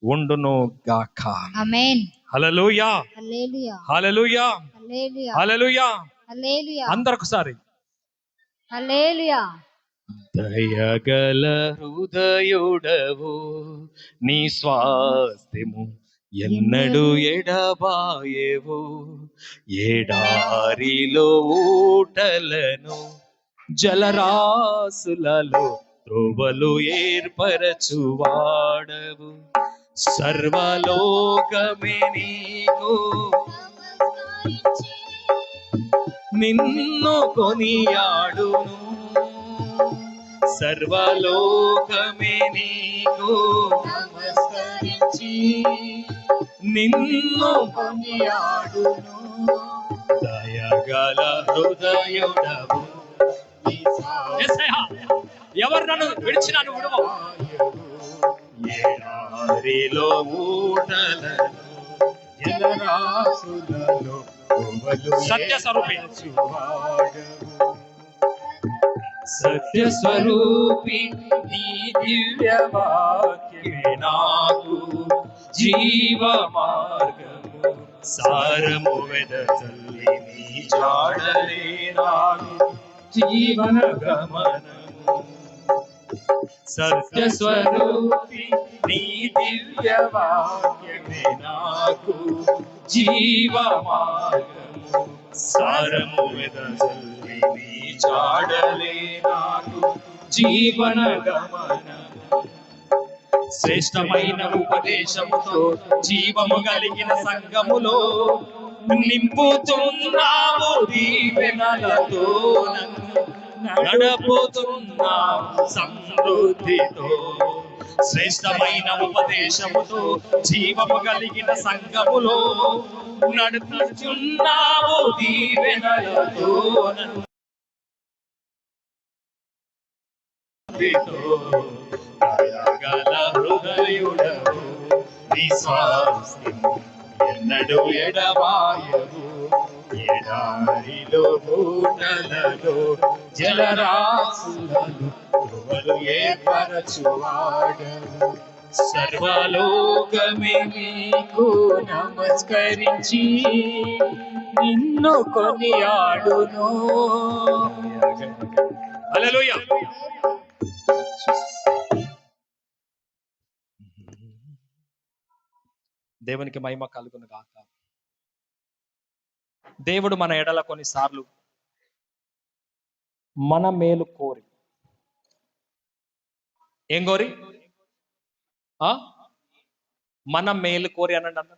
ఉండును గాక. ఆమేన్. హల్లెలూయా హల్లెలూయా హల్లెలూయా హల్లెలూయా హల్లెలూయా. హల్లెలూయా అందరొకసారి. హల్లెలూయా. దయగల హృదయుడవు, నీ స్వాస్థ్యము ఎన్నడు ఎడబాయవు. ఎడారిలో ఊటలను, జలరాసులలో త్రోవలు ఏర్పరచువాడవు. సర్వలోకమే నీకు నిన్ను కొనియాడును. సర్వలోకమే నీకు నమస్కరించి నిన్ను కొనియాడును. దయగల హృదయుడవు, ఎవరు నన్ను విడిచినా నువ్వు విడువవు. ఎడారిలో ఊటలను, జలరాశులలో సత్య స్వరూపి, సత్య స్వరూపి నీ దివ్య వాక్యమే నాకు జీవ మార్గము. సారము వెదజల్లి నీ జాడలే నాకు జీవన గమనము. సత్య స్వరూపి నీ దివ్య వాక్యమే నాకు జీవ మార్గము. సారము వెదజల్లి నీ జాడలే నాకు జీవన గమనము. శ్రేష్టమైన ఉపదేశముతో జీవము కలిగిన సంఘములో నింపుతున్నావు. దీవెనలతో నడపుతున్నావు సమృద్ధితో. శ్రేష్టమైన ఉపదేశముతో జీవము కలిగిన సంఘములో నడుపుతున్నావు. దీవెనలతో దయగల హృదయుడవు, నీ స్వాస్థ్యము ఎన్నడు ఎడబాయవు. ఎడారిలో ఊటలలో, జలరాశులలో త్రోవలు ఏర్పరచువాడవు. సర్వలోకమే నీకు నమస్కరించి నిన్ను కొనియాడును. హల్లెలూయా. దేవునికి మహిమ కలుగును గాక. దేవుడు మన ఎడల కొన్నిసార్లు మన మేలు కోరి, ఏం కోరి? మన మేలు కోరి అనండి అన్న.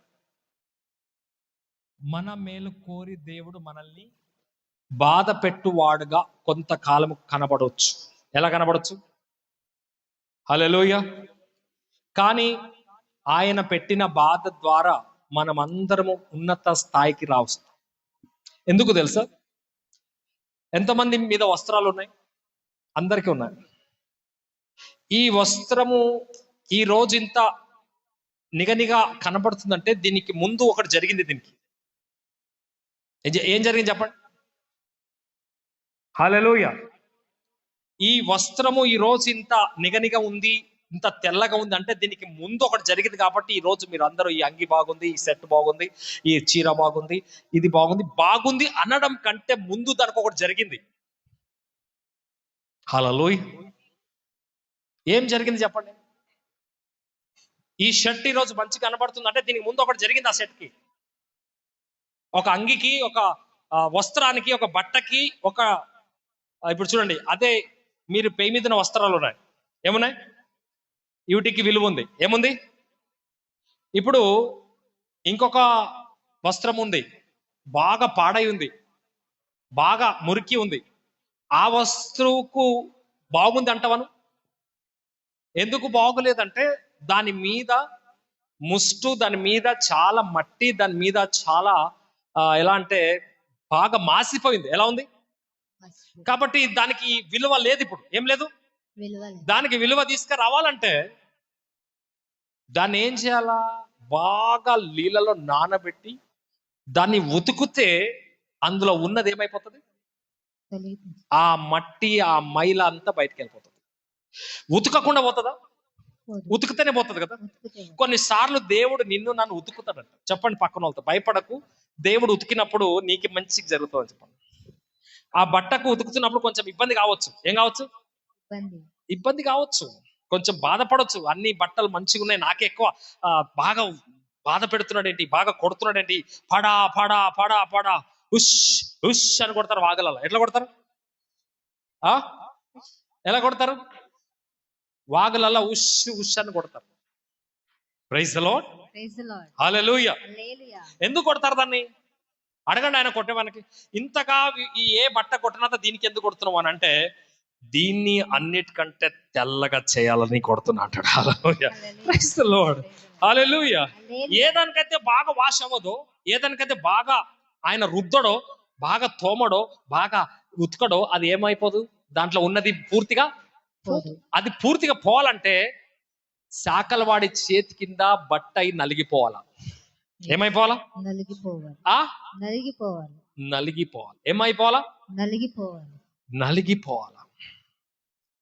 మన మేలు కోరి దేవుడు మనల్ని బాధ పెట్టువాడుగా కొంతకాలము కనబడవచ్చు. ఎలా కనబడవచ్చు? హల్లెలూయా. కానీ ఆయన పెట్టిన బాధ ద్వారా మనమందరము ఉన్నత స్థాయికి రావచ్చు. ఎందుకు తెలుసా? ఎంతమంది మీద వస్త్రాలు ఉన్నాయి? అందరికీ ఉన్నాయి. ఈ వస్త్రము ఈ రోజు ఇంత నిగనిగా కనబడుతుందంటే దీనికి ముందు ఒకటి జరిగింది. దీనికి ఏం జరిగింది చెప్పండి? హల్లెలూయా. ఈ వస్త్రము ఈ రోజు ఇంత నిగనిగా ఉంది, ఇంత తెల్లగా ఉంది అంటే దీనికి ముందు ఒకటి జరిగింది. కాబట్టి ఈ రోజు మీరు అందరూ ఈ అంగి బాగుంది, ఈ సెట్ బాగుంది, ఈ చీర బాగుంది, ఇది బాగుంది బాగుంది అనడం కంటే ముందు దానికి ఒకటి జరిగింది. హల్లెలూయా. ఏం జరిగింది చెప్పండి? ఈ షర్ట్ ఈ రోజు మంచి కనబడుతుంది అంటే దీనికి ముందు ఒకటి జరిగింది. ఆ షర్ట్కి, ఒక అంగికి, ఒక వస్త్రానికి, ఒక బట్టకి, ఒక ఇప్పుడు చూడండి, అదే మీరు పై మీద వస్త్రాలు ఉన్నాయి, ఏమున్నాయి? వీటికి విలువ ఉంది. ఏముంది? ఇప్పుడు ఇంకొక వస్త్రం ఉంది, బాగా పాడై ఉంది, బాగా మురికి ఉంది. ఆ వస్తువుకు బాగుంది అంటావను? ఎందుకు బాగులేదంటే దాని మీద ముస్టు, దాని మీద చాలా మట్టి, దాని మీద చాలా ఎలా అంటే బాగా మాసిపోయింది. ఎలా ఉంది? కాబట్టి దానికి విలువ లేదు. ఇప్పుడు ఏం లేదు, దానికి విలువ తీసుకురావాలంటే దాన్ని ఏం చేయాలా? బాగా నీళ్ళలో నానబెట్టి దాన్ని ఉతుకుతే అందులో ఉన్నది ఏమైపోతుంది? ఆ మట్టి, ఆ మైల అంతా బయటకు వెళ్ళిపోతుంది. ఉతకకుండా పోతుందా? పోదు. ఉతికితేనే పోతుంది కదా. ఉతికితే పోదు. కొన్నిసార్లు దేవుడు నిన్ను నన్ను ఉతుకుతాడంట. చెప్పండి పక్కన వాళ్ళతో, భయపడకు, దేవుడు ఉతికినప్పుడు నీకు మంచిగా జరుగుతుంది చెప్పండి. ఆ బట్టకు ఉతుకుతున్నప్పుడు కొంచెం ఇబ్బంది కావచ్చు. ఏం కావచ్చు? ఇబ్బంది కావచ్చు, కొంచెం బాధపడవచ్చు. అన్ని బట్టలు మంచిగా ఉన్నాయి, నాకే ఎక్కువ బాగా బాధ పెడుతున్నాడు ఏంటి, బాగా కొడుతున్నాడు ఏంటి, పడా పడా పడా పడా ఉష్ ఉష్ అని కొడతారు వాగలలో. ఎట్లా కొడతారు? ఎలా కొడతారు? వాగులలో ఉష్ ఉష్ అని కొడతారు. ప్రైజ్ ది లార్డ్, హల్లెలూయా. ఎందుకు కొడతారు దాన్ని? అడగండి ఆయన కొట్టేవానికి. ఇంతగా ఈ ఏ బట్ట కొట్టినంత దీనికి ఎందుకు కొడుతున్నావు అని అంటే, దీన్ని అన్నిటికంటే తెల్లగా చేయాలని కొడుతున్నా అంటాడు. హల్లెలూయా, ప్రైజ్ ది లార్డ్, హల్లెలూయా. ఏదానికైతే బాగా వాష్ అవ్వదో, ఏదానికైతే బాగా ఆయన రుద్దడో, బాగా తోమడో, బాగా ఉతకడో, అది ఏమైపోదు, దాంట్లో ఉన్నది పూర్తిగా అది పూర్తిగా పోవాలంటే శాకలవాడి చేతి కింద బట్ట అయి నలిగిపోవాలా. ఏమైపోవాలా? నలిగిపోవాలి. ఏమైపోవాలా? నలిగిపోవాలా.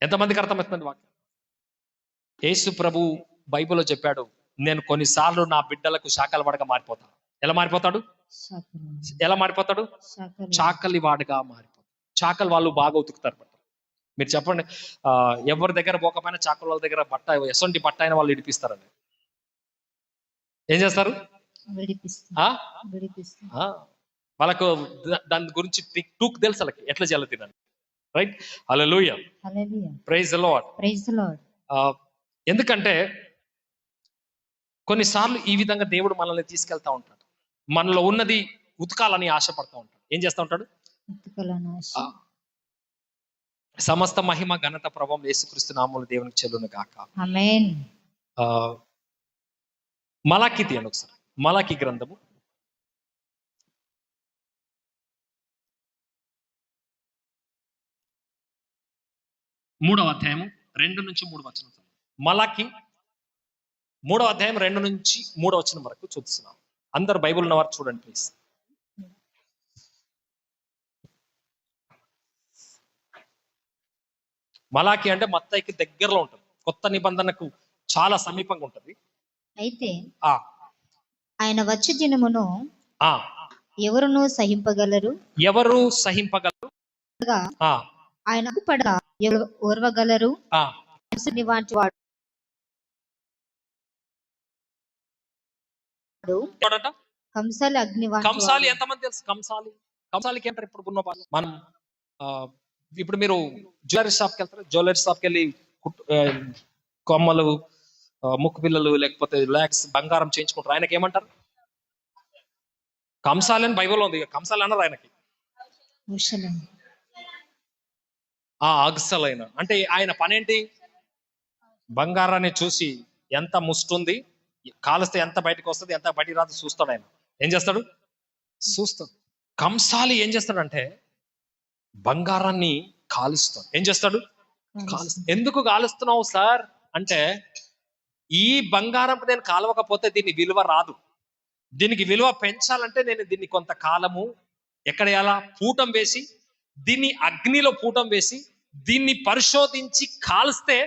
ఎంతమందికి అర్థమవుతుంది వాక్యం? యేసు ప్రభు బైబిల్లో చెప్పాడు, నేను కొన్నిసార్లు నా బిడ్డలకు శాకలవాడిగా మారిపోతాను. ఎలా మారిపోతాడు? ఎలా మారిపోతాడు? చాకలి వాడిగా మారిపోతాడు. చాకలి వాళ్ళు బాగా ఉతుకుతారు బట్ట. మీరు చెప్పండి, ఎవరి దగ్గర పోకపోయినా చాకలి వాళ్ళ దగ్గర బట్ట ఎసొంటి బట్ట అయినా వాళ్ళు ఇడిపిస్తారండి. ఏం చేస్తారు? వాళ్ళకు దాని గురించి టూక్ తెలుసు, వాళ్ళకి ఎట్లా చేయాలి తినండి. Right, hallelujah, praise the Lord. ఎందుకంటే కొన్నిసార్లు ఈ విధంగా దేవుడు మనల్ని తీసుకెళ్తా ఉంటాడు. మనలో ఉన్నది ఉతకాలని ఆశపడతా ఉంటాడు. ఏం చేస్తా ఉంటాడు? సమస్త మహిమ ఘనత ప్రభావం యేసుక్రీస్తు నామములో దేవునికి చెల్లును గాక. ఆమేన్. మలాకి తీయండి ఒకసారి. మలాకి గ్రంథము 3వ అధ్యాయము 2 నుంచి 3 వచనం. మలాకి 3వ అధ్యాయం 2 నుంచి 3 వచనం వరకు చూస్తున్నాం. అందరు బైబిల్ ఉన్నవారు చూడండి ప్లీజ్. మలాకి అంటే మత్తయికి దగ్గరలో ఉంటుంది, కొత్త నిబంధనకు చాలా సమీపంగా ఉంటుంది. అయితే ఆయన వచ్చే దినమును ఎవరు సహింపగలరు? ఆయన పడగా ఎవరు ఓర్వగలరు? వాటి వాడు కంసాలి అగ్ని. కంసాలి ఎంతమంది తెలుసు? కంసాలికి అంటారు ఇప్పుడు ఉన్న మనం. ఇప్పుడు మీరు జ్యువెలరీ షాప్కి వెళ్తారు, జ్యువెలరీ షాప్కి వెళ్ళి కొమ్మలు, ముక్కు పిల్లలు, లేకపోతే లాక్స్, బంగారం చేయించుకుంటారు. ఆయనకి ఏమంటారు? కంసాలి అని బైబిల్లో ఉంది. కంసాలి అన్నారు ఆయనకి. అగ్సలైన అంటే ఆయన పనేంటి? బంగారాన్ని చూసి ఎంత ముస్తుంది, కాలుస్తే ఎంత బయటకు వస్తుంది, ఎంత బయటికి రాదు చూస్తాడు ఆయన. ఏం చేస్తాడు? చూస్తాడు. కంసాలి ఏం చేస్తాడంటే బంగారాన్ని కాలుస్తాడు. ఏం చేస్తాడు? ఎందుకు కాలుస్తున్నావు సార్ అంటే, ఈ బంగారం నేను కాలవకపోతే దీన్ని విలువ రాదు. దీనికి విలువ పెంచాలంటే నేను దీన్ని కొంతకాలము ఎక్కడ వేయాలా? పూటం వేసి, దీన్ని అగ్నిలో పూటం వేసి, దీన్ని పరిశోధించి కాల్స్తే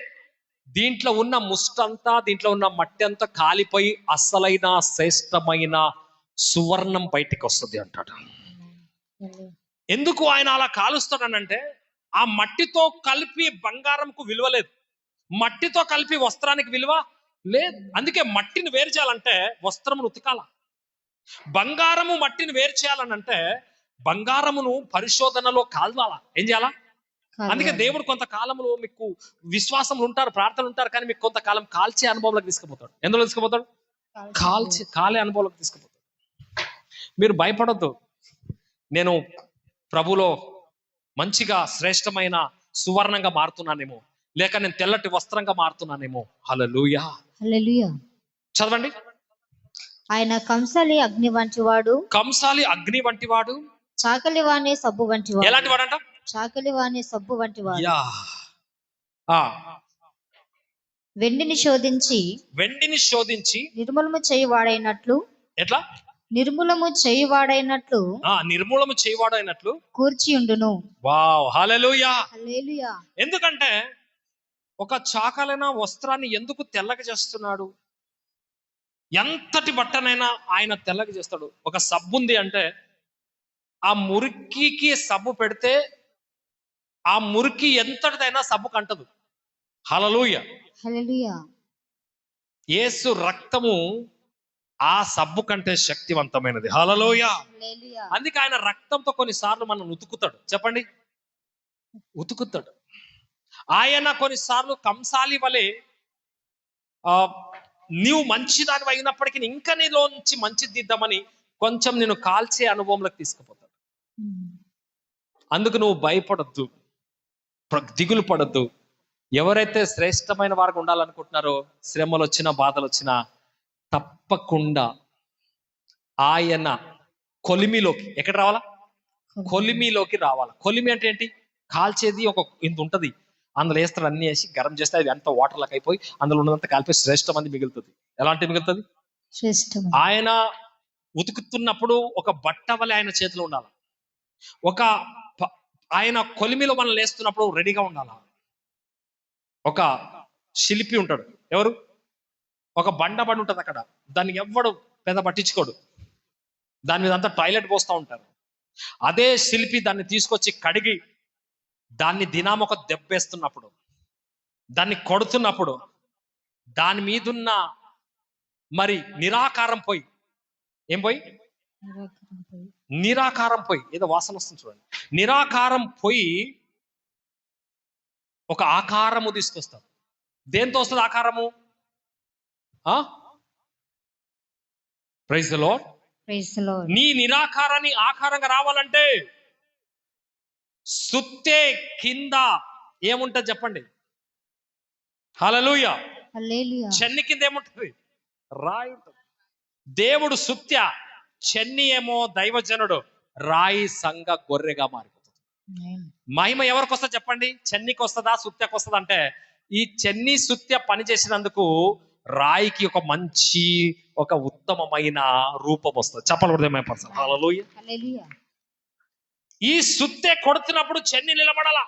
దీంట్లో ఉన్న ముష్టంతా, దీంట్లో ఉన్న మట్టి అంతా కాలిపోయి అసలైన శ్రేష్టమైన సువర్ణం బయటికి వస్తుంది అంటాడు. ఎందుకు ఆయన అలా కాలుస్తాడనంటే, ఆ మట్టితో కలిపి బంగారంకు విలువ లేదు, మట్టితో కలిపి వస్త్రానికి విలువ లేదు. అందుకే మట్టిని వేరు చేయాలంటే వస్త్రమును ఉతకాల. బంగారము మట్టిని వేరు చేయాలనంటే బంగారమును పరిశోధనలో కాల్వాలా. ఏం చేయాలా? అందుకే దేవుడు కొంతకాలంలో మీకు విశ్వాసం ఉంటారు, ప్రార్థనలు ఉంటారు, కానీ మీకు కొంతకాలం కాల్చే అనుభవంలోకి తీసుకుపోతాడు. ఎందులో తీసుకుపోతాడు? కాలే అనుభవంలోకి తీసుకుపోతాడు. మీరు భయపడొద్దు. నేను ప్రభులో మంచిగా శ్రేష్టమైన సువర్ణంగా మారుతున్నానేమో, లేక నేను తెల్లటి వస్త్రంగా మారుతున్నానేమో. హల్లెలూయా, హల్లెలూయా. చదవండి. ఆయన కంసాలి అగ్ని వంటి వాడు, చాకలి వాణి సబ్బు వంటి వాడు. ఎలాంటి వాడంట? చాకలి వాణి సబ్బు వంటి వాడు. వెండిని శోధించి నిర్మూలము చేయువాడైనట్లు. ఎట్లా? నిర్మూలము చేయువాడైనట్లు కూర్చి ఉండును. వావ్, హల్లెలూయా. హల్లెలూయా. ఎందుకంటే ఒక చాకలైన వస్త్రాన్ని ఎందుకు తెల్లగా చేస్తున్నాడు? ఎంతటి బట్టనైనా ఆయన తెల్లగా చేస్తాడు. ఒక సబ్బు ఉంది అంటే ఆ మురికికి సబ్బు పెడితే ఆ మురికి ఎంతటిదైనా సబ్బు కంటదు. హల్లెలూయా. హల్లెలూయా. యేసు రక్తము ఆ సబ్బు కంటే శక్తివంతమైనది. హల్లెలూయా. హల్లెలూయా. అందుకే ఆయన రక్తంతో కొన్నిసార్లు మనం ఉతుకుతాడు. చెప్పండి, ఉతుకుతాడు. ఆయన కొన్నిసార్లు కంసాలి వలె నీవు మంచిదాని అయినప్పటికీ ఇంకా నీలోంచి మంచి దిద్దామని కొంచెం నేను కాల్చే అనుభవంలోకి తీసుకుపోతాడు. అందుకు నువ్వు భయపడద్దు, దిగులు పడద్దు. ఎవరైతే శ్రేష్టమైన వారికి ఉండాలనుకుంటున్నారో శ్రమలు వచ్చినా బాధలు వచ్చినా తప్పకుండా ఆయన కొలిమిలోకి ఎక్కడ రావాలా? కొలిమిలోకి రావాలా. కొలిమి అంటే ఏంటి? కాల్చేది ఒక ఇంత ఉంటది, అందులో వేస్తారు, అన్ని వేసి గరం చేస్తే అది అంత వాటర్లకు అయిపోయి అందులో ఉన్నదంతా కాలిపోయి శ్రేష్టమంది మిగులుతుంది. ఎలాంటి మిగులుతుంది? ఆయన ఉతుకుతున్నప్పుడు ఒక బట్ట వలె ఆయన చేతిలో ఉండాలి. ఆయన కొలిమిలో మనం లేస్తున్నప్పుడు రెడీగా ఉండాలా. ఒక శిల్పి ఉంటాడు, ఎవరు? ఒక బండి ఉంటుంది అక్కడ, దాన్ని ఎవ్వడు పెద్ద పట్టించుకోడు, దాని మీద అంతా టాయిలెట్ పోస్తూ ఉంటారు. అదే శిల్పి దాన్ని తీసుకొచ్చి కడిగి దాన్ని దినాం ఒక దెబ్బేస్తున్నప్పుడు, దాన్ని కొడుతున్నప్పుడు దాని మీదున్న మరి నిరాకారం పోయి, ఏం పోయి? నిరాకారం పోయి, ఏదో వాసన వస్తుంది చూడండి. నిరాకారం పోయి ఒక ఆకారము తీసుకొస్తారు. దేంతో వస్తుంది ఆకారము? Praise the Lord. నీ నిరాకారాన్ని ఆకారంగా రావాలంటే సుత్తే కింద ఏముంటది చెప్పండి? హల్లెలూయా. చెన్ని కింద ఏముంటది? రాయి ఉంటుంది. దేవుడు సుత్య, చెన్ని ఏమో దైవజనుడు, రాయి సంఘ గొర్రెగా మారిపోతుంది. మహిమ ఎవరికి వస్తుంది చెప్పండి? చెన్నికి వస్తుందా సుత్యకు వస్తుందా అంటే ఈ చెన్ని సుత్య పని చేసినందుకు రాయికి ఒక మంచి ఒక ఉత్తమమైన రూపం వస్తుంది. చెప్పలేదు. హల్లెలూయా. ఈ సుత్తే కొడుతున్నప్పుడు చెన్ని నిలబడాల,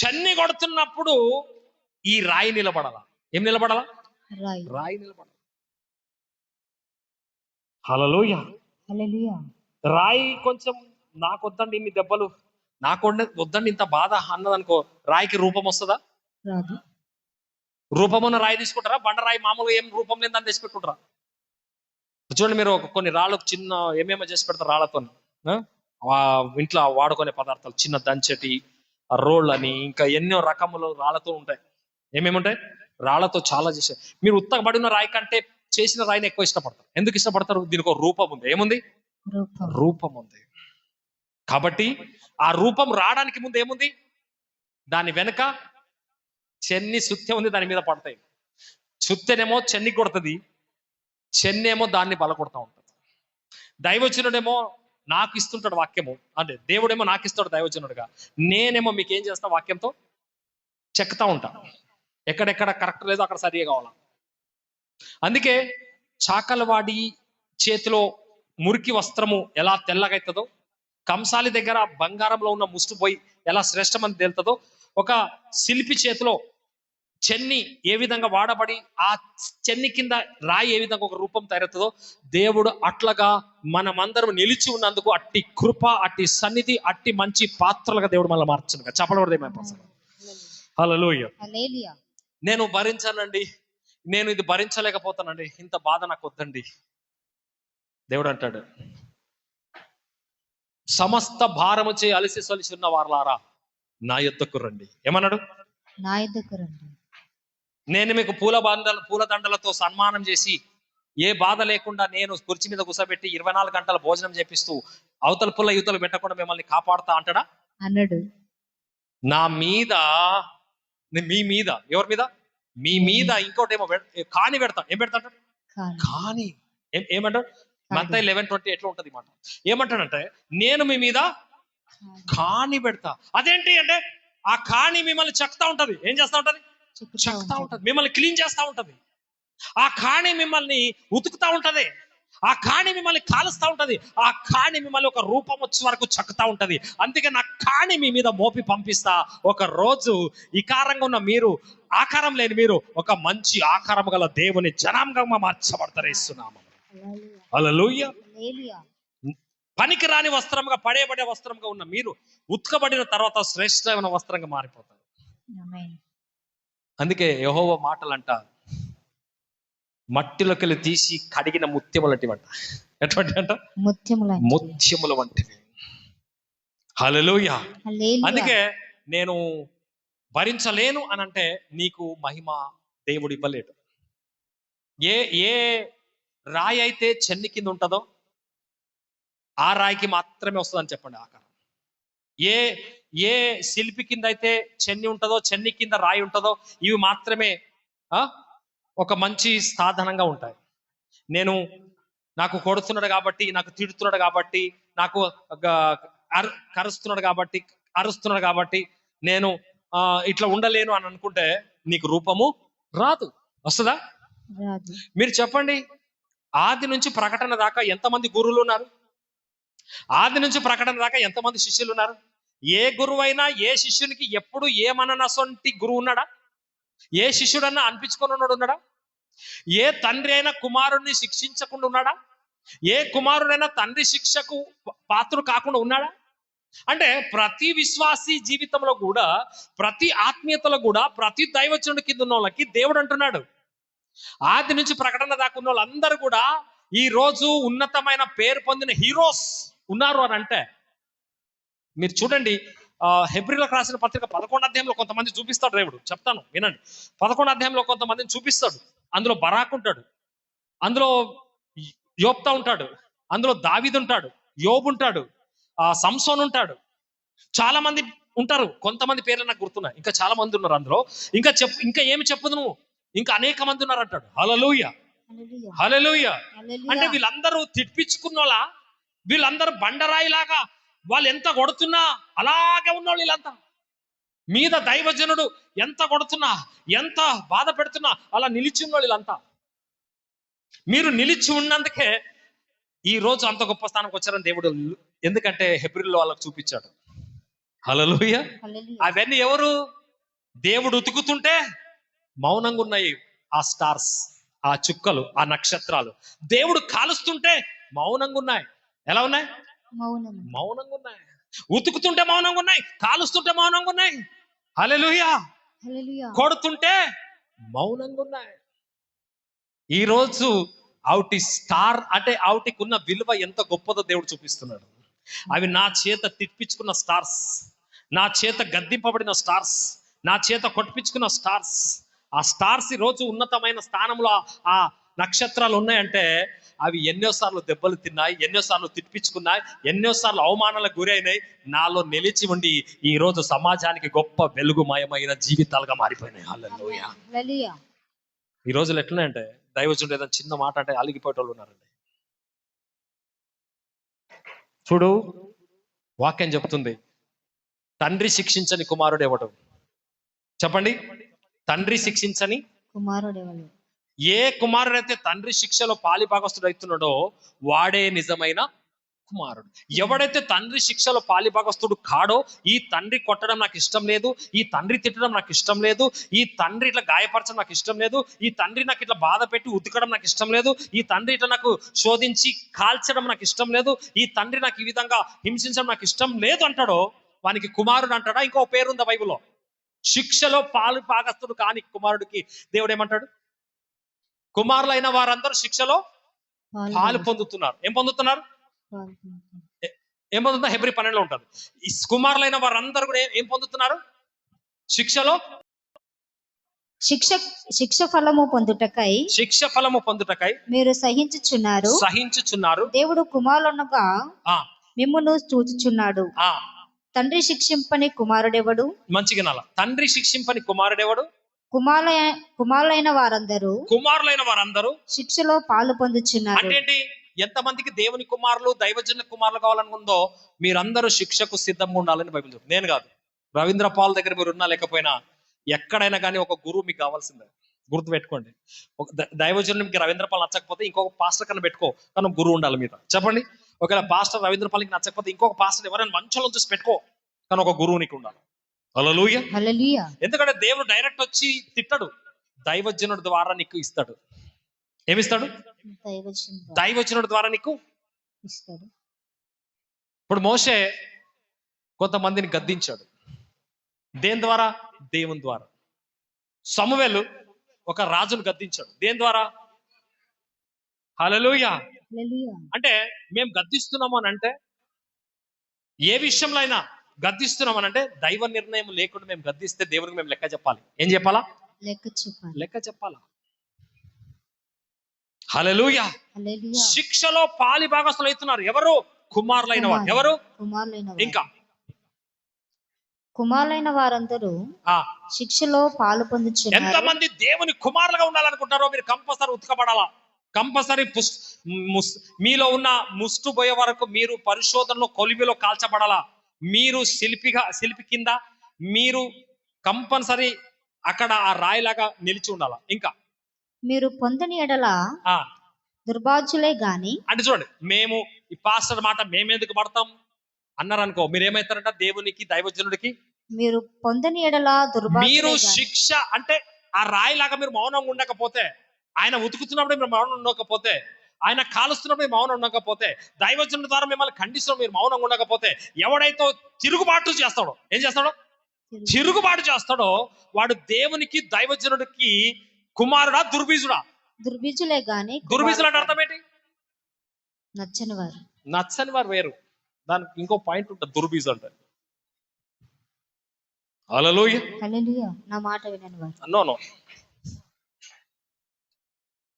చెన్ని కొడుతున్నప్పుడు ఈ రాయి నిలబడాల. ఏం నిలబడాల? రాయి నిలబడాల. హల్లెలూయా. రాయి కొంచెం నాకు వద్దండి ఇన్ని దెబ్బలు, నాకు వద్దండి ఇంత బాధ అన్నదనుకో, రాయికి రూపం వస్తుందా? రూపమున్న రాయి తీసుకుంటారా? బండరాయి మామూలుగా ఏం రూపం లేని దాన్ని తెచ్చి పెట్టుకుంటారా? చూడండి, మీరు కొన్ని రాళ్ళకు చిన్న ఏమేమో చేసి పెడతారు రాళ్లతో, ఇంట్లో వాడుకునే పదార్థాలు, చిన్న దంచటి రోళ్ళు అని ఇంకా ఎన్నో రకములు రాళ్లతో ఉంటాయి. ఏమేమి ఉంటాయి? రాళ్లతో చాలా చేశారు. మీరు ఉత్తకబడిన రాయి కంటే చేసిన రాయిని ఎక్కువ ఇష్టపడతారు. ఎందుకు ఇష్టపడతారు? దీనికి ఒక రూపం ఉంది. ఏముంది? రూపం ఉంది. కాబట్టి ఆ రూపం రావడానికి ముందు ఏముంది? దాని వెనుక చెన్ని సుత్య ఉంది, దాని మీద పడతాయి. సుత్తెనేమో చెన్ని కొడుతుంది, చెన్నేమో దాన్ని బల కొడతా ఉంటుంది. దైవజనుడేమో నాకు ఇస్తుంటాడు వాక్యము, అంటే దేవుడేమో నాకు ఇస్తాడు దైవజనుడుగా, నేనేమో మీకు ఏం చేస్తా? వాక్యంతో చెక్తా ఉంటా. ఎక్కడెక్కడ కరెక్ట్ లేదో అక్కడ సరిగా కావాలా. అందుకే చాకలవాడి చేతిలో మురికి వస్త్రము ఎలా తెల్లగైతుందో, కంసాలి దగ్గర బంగారంలో ఉన్న ముస్తు పోయి ఎలా శ్రేష్టమని తేలుతుందో, ఒక శిల్పి చేతిలో చెన్ని ఏ విధంగా వాడబడి ఆ చెన్ని కింద రాయి ఏ విధంగా ఒక రూపం తయారవుతుందో, దేవుడు అట్లగా మనమందరం నిలిచి ఉన్నందుకు అట్టి కృప, అట్టి సన్నిధి, అట్టి మంచి పాత్రలుగా దేవుడు మనల్ని మార్చునుగా. చెప్పకూడదు. హల్లెలూయా. నేను భరించానండి, నేను ఇది భరించలేకపోతానండి, ఇంత బాధ నాకు వద్దండి. దేవుడు అంటాడు, సమస్త భారము చే అలసి సొలిసి ఉన్న వారలారా నా యొద్దకు రండి. ఏమన్నాడు? నా యొద్దకు రండి, నేను మీకు పూలదండలతో సన్మానం చేసి ఏ బాధ లేకుండా నేను కుర్చీ మీద కూర్చోబెట్టి 24 గంటల భోజనం చేపిస్తూ అవతల పుల్ల యువతలు పెట్టకుండా మిమ్మల్ని కాపాడుతా అంటాడా? అన్నాడు. నా మీద, మీ మీద, ఎవరి మీద? మీ మీద ఇంకోటి ఏమో కాని పెడతా. ఏం పెడతా? కాని. ఏమంటాడు? మత్తయి 11:20 ఎట్లా ఉంటది మాట? ఏమంటాడంటే, నేను మీ మీద కాని పెడతా. అదేంటి అంటే ఆ కాని మిమ్మల్ని చెక్తా ఉంటది. ఏం చేస్తా ఉంటది? చెక్తా ఉంటది. మిమ్మల్ని క్లీన్ చేస్తా ఉంటది. ఆ కాని మిమ్మల్ని ఉతుకుతా ఉంటది. ఆ కాణి మిమ్మల్ని కాలుస్తూ ఉంటది. ఆ కాణి మిమ్మల్ని ఒక రూపం వచ్చే వరకు చక్కుతా ఉంటది. అందుకే నా కాణి మీ మీద మోపి పంపిస్తా. ఒక రోజు ఇకారంగా ఉన్న మీరు, ఆకారం లేని మీరు ఒక మంచి ఆకారం గల దేవుని జనాంగంగా మార్చబడతారు. ఇస్తున్నాము. హల్లెలూయా. పనికి రాని వస్త్రంగా, పడేబడే వస్త్రంగా ఉన్న మీరు ఉత్కబడిన తర్వాత శ్రేష్టమైన వస్త్రంగా మారిపోతారు. అందుకే యెహోవా మాటలంట మట్టిలోకి వెళ్ళి తీసి కడిగిన ముత్యములంటివంట. ఎటువంటి అంట? ముత్యముల వంటివి. హల్లెలూయా. అందుకే నేను భరించలేను అని అంటే నీకు మహిమ దేవుడు ఇవ్వలేడు. ఏ రాయి అయితే చెన్ని కింద ఉంటుందో ఆ రాయికి మాత్రమే వస్తుందని చెప్పండి ఆకారం. ఏ శిల్పి కింద అయితే చెన్ని ఉంటుందో, చెన్ని కింద రాయి ఉంటుందో ఇవి మాత్రమే ఒక మంచి సాధనంగా ఉంటాయి. నాకు కొడుతున్నాడు కాబట్టి, నాకు తిడుతున్నాడు కాబట్టి, నాకు కరుస్తున్నాడు కాబట్టి, అరుస్తున్నాడు కాబట్టి నేను ఇట్లా ఉండలేను అని అనుకుంటే నీకు రూపము రాదు. వస్తుందా? మీరు చెప్పండి, ఆది నుంచి ప్రకటన దాకా ఎంతమంది గురువులు ఉన్నారు? ఆది నుంచి ప్రకటన దాకా ఎంతమంది శిష్యులు ఉన్నారు? ఏ గురువైనా ఏ శిష్యునికి ఎప్పుడు ఏమననసొంటి గురువు ఉన్నాడా? ఏ శిష్యుడన్నా అనిపించుకొని ఉన్నాడా? ఏ తండ్రి అయినా కుమారుడిని శిక్షించకుండా ఉన్నాడా? ఏ కుమారుడైనా తండ్రి శిక్షకు పాత్రుడు కాకుండా ఉన్నాడా? అంటే ప్రతి విశ్వాసీ జీవితంలో కూడా, ప్రతి ఆత్మీయతలో కూడా, ప్రతి దైవజనుడి కింద ఉన్న వాళ్ళకి దేవుడు అంటున్నాడు, ఆది నుంచి ప్రకటన దాకా ఉన్న వాళ్ళందరూ కూడా ఈ రోజు ఉన్నతమైన పేరు పొందిన హీరోస్ ఉన్నారు అని అంటే మీరు చూడండి. హెబ్రీలకు రాసిన పత్రిక 11వ అధ్యాయంలో కొంతమంది చూపిస్తాడు దేవుడు. చెప్తాను వినండి. 11వ అధ్యాయంలో కొంతమందిని చూపిస్తాడు. అందులో బరాక్ ఉంటాడు, అందులో యోప్తా ఉంటాడు, అందులో దావీదు ఉంటాడు, యోబు ఉంటాడు, సంసోన్ ఉంటాడు. చాలా మంది ఉంటారు. కొంతమంది పేర్లు నాకు గుర్తున్నాయి, ఇంకా చాలా మంది ఉన్నారు అందులో. ఇంకా ఏమి చెప్పదు నువ్వు, ఇంకా అనేక మంది ఉన్నారు అంటాడు. హల్లెలూయా, హల్లెలూయా. అంటే వీళ్ళందరూ తిప్పించుకున్నోళ్ళ, వీళ్ళందరూ బండరాయిలాగా వాళ్ళు ఎంత కొడుతున్నా అలాగే ఉన్నోళ్ళు వీళ్ళంతా. మీద దైవజనుడు ఎంత కొడుతున్నా, ఎంత బాధ పెడుతున్నా అలా నిలిచి ఉన్నోళ్ళు వీళ్ళంతా. మీరు నిలిచి ఉన్నందుకే ఈ రోజు అంత గొప్ప స్థానంకి వచ్చారని దేవుడు, ఎందుకంటే హెబ్రీలో వాళ్ళకు చూపించాడు. హల్లెలూయా. అవన్నీ ఎవరు? దేవుడు ఉతుకుతుంటే మౌనంగా ఉన్నాయి ఆ స్టార్స్, ఆ చుక్కలు, ఆ నక్షత్రాలు. దేవుడు కాలుస్తుంటే మౌనంగా ఉన్నాయి. ఎలా ఉన్నాయి? మౌనంగా ఉన్నాయి. ఉతుకుతుంటే మౌనంగా ఉన్నాయి, కాలుస్తుంటే మౌనంగా ఉన్నాయి. హల్లెలూయా. కొడుతుంటే మౌనంగా ఉన్నాయి. ఈ రోజు అవుటి స్టార్ అంటే అవుటికి ఉన్న విలువ ఎంత గొప్పదో దేవుడు చూపిస్తున్నాడు. అవి నా చేత తిప్పించుకున్న స్టార్స్, నా చేత గద్దింపబడిన స్టార్స్, నా చేత కొట్టించుకున్న స్టార్స్. ఆ స్టార్స్ ఈ రోజు ఉన్నతమైన స్థానంలో ఆ నక్షత్రాలు ఉన్నాయంటే అవి ఎన్నోసార్లు దెబ్బలు తిన్నాయి, ఎన్నోసార్లు తిప్పించుకున్నాయి, ఎన్నోసార్లు అవమానాలకు గురైనాయి. నాలో నిలిచి ఉండి ఈ రోజు సమాజానికి గొప్ప వెలుగుమయమైన జీవితాలుగా మారిపోయినాయి. హల్లెలూయా. ఈ రోజులు ఎట్లున్నాయంటే దైవజనుడు ఏదైనా చిన్న మాట అంటే అలిగిపోయేటోళ్ళు ఉన్నారండి. చూడు, వాక్యం చెప్తుంది, తండ్రి శిక్షించని కుమారుడు ఎవడు? చెప్పండి. తండ్రి శిక్షించని కుమారుడు ఎవడు? ఏ కుమారుడైతే తండ్రి శిక్షలో పాలిభాగస్తుడు అవుతున్నాడో వాడే నిజమైన కుమారుడు. ఎవడైతే తండ్రి శిక్షలో పాలిభాగస్తుడు కాడో, ఈ తండ్రి కొట్టడం నాకు ఇష్టం లేదు, ఈ తండ్రి తిట్టడం నాకు ఇష్టం లేదు, ఈ తండ్రి ఇట్లా గాయపరచడం నాకు ఇష్టం లేదు, ఈ తండ్రి నాకు ఇట్లా బాధ పెట్టి ఉతకడం నాకు ఇష్టం లేదు, ఈ తండ్రి ఇట్లా నాకు శోధించి కాల్చడం నాకు ఇష్టం లేదు, ఈ తండ్రి నాకు ఈ విధంగా హింసించడం నాకు ఇష్టం లేదు అంటాడో వానికి కుమారుడు అంటాడా? ఇంకో పేరుందా బైబిల్లో? శిక్షలో పాలిభాగస్తుడు కాని కుమారుడికి దేవుడు ఏమంటాడు? కుమారులైన వారందరూ శిక్షలో పాలు పొందుతున్నారు. ఏం పొందుతున్నారు? ఏం పొందుతున్నారు? హెబ్రీ 12లో ఉంటుంది. ఈ కుమారులైన వారందరూ కూడా ఏం పొందుతున్నారు? శిక్షలో శిక్ష ఫలము పొందుటకై మీరు సహించుచున్నారు. దేవుడు కుమారులనుగా మిమ్మును చూచుచున్నాడు. తండ్రి శిక్షింపని కుమారుడెవడు? మంచిగా నాల. తండ్రి శిక్షింపని కుమారుడెవడు? కుమారులైన వారందరూ శిక్షలో పాలు పొందుచున్నారు. అంటే ఎంతమందికి దేవుని కుమారులు, దైవజన కుమారులు కావాలనుకుందో మీరందరూ శిక్షకు సిద్ధంగా ఉండాలని బైబిల్ చెప్తుంది. నేను కాదు, రవీంద్ర పాల్ దగ్గర మీరు ఉన్నా లేకపోయినా ఎక్కడైనా కానీ ఒక గురువు మీకు కావాల్సిందే. గుర్తు పెట్టుకోండి. ఒక దైవజనునికి రవీంద్రపాల్ నచ్చకపోతే ఇంకొక పాస్టర్ కన్నా పెట్టుకో, కానీ గురువు ఉండాలి మీద. చెప్పండి, ఒకవేళ పాస్టర్ రవీంద్రపాల్కి నచ్చకపోతే ఇంకొక పాస్టర్ ఎవరైనా మంచోళ్ళని చూసి పెట్టుకో, కానీ ఒక గురువు నీకు ఉండాలి. హల్లెలూయా. హల్లెలూయా. ఎందుకంటే దేవుడు డైరెక్ట్ వచ్చి తిట్టడు, దైవజనుడి ద్వారా నీకు ఇస్తాడు. ఏమిస్తాడు? దైవజనుడి ద్వారా నీకు ఇస్తాడు. ఇప్పుడు మోషే కొంతమందిని గద్దించాడు. దేని ద్వారా? దేవుని ద్వారా. సమూయేలు ఒక రాజును గద్దించాడు. దేని ద్వారా? హల్లెలూయా. అంటే మేము గద్దిస్తున్నాము అని అంటే, ఏ విషయంలో అయినా గద్దిస్తున్నామని అంటే దైవ నిర్ణయం లేకుండా మేము గద్దిస్తే దేవుడికి మేము లెక్క చెప్పాలి. ఏం చెప్పాలా? లెక్క చెప్పాలా. హల్లెలూయా. శిక్షలో పాలి భాగస్తులు అవుతున్నారు ఎవరు? కుమారులైన వారు. ఎవరు? ఇంకా కుమారులైన వారందరూ శిక్షలో పాలు పొందుచున్నారు. ఎంతమంది దేవుని కుమారులుగా ఉండాలనుకుంటారో మీరు కంపల్సరీ ఉతకబడాలా. కంపల్సరీ మీలో ఉన్న ముష్టు పోయే వరకు మీరు పరిశోధనలో కొలిమిలో కాల్చబడాలా. మీరు శిల్పి కింద మీరు కంపల్సరీ అక్కడ ఆ రాయిలాగా నిలిచి ఉండాలా. ఇంకా మీరు పొందని ఎడల దుర్భాగ్యులే గాని. అంటే చూడండి, మేము ఈ పాస్టర్ మాట మేమెందుకు పడతాం అన్నారు అనుకో, మీరు ఏమైతారంట? దేవునికి దైవజనుడికి మీరు పొందని ఎడల మీరు శిక్ష అంటే ఆ రాయిలాగా మీరు మౌనంగా ఉండకపోతే, ఆయన ఉతుకుతున్నప్పుడు మీరు మౌనం ఉండకపోతే, ఆయన కాలుస్తున్నప్పుడు మీరు మౌనం ఉండకపోతే, దైవజనుడి ద్వారా మిమ్మల్ని ఖండిస్తున్నప్పుడు మీరు మౌనంగా ఉండకపోతే, ఎవడైతే తిరుగుబాటు చేస్తాడో, ఏం చేస్తాడో? తిరుగుబాటు చేస్తాడో వాడు దేవునికి దైవజనుడికి కుమారుడా దుర్బీజుడా? దుర్బీజులే గాని. దుర్బీజులు అంటే అర్థం ఏంటి? నచ్చని వారు. నచ్చని వారు వేరు, దానికి ఇంకో పాయింట్ ఉంటుంది. దుర్బీజు అంటే హల్లెలూయా. హల్లెలూయా. నా మాట వినని వారు. No.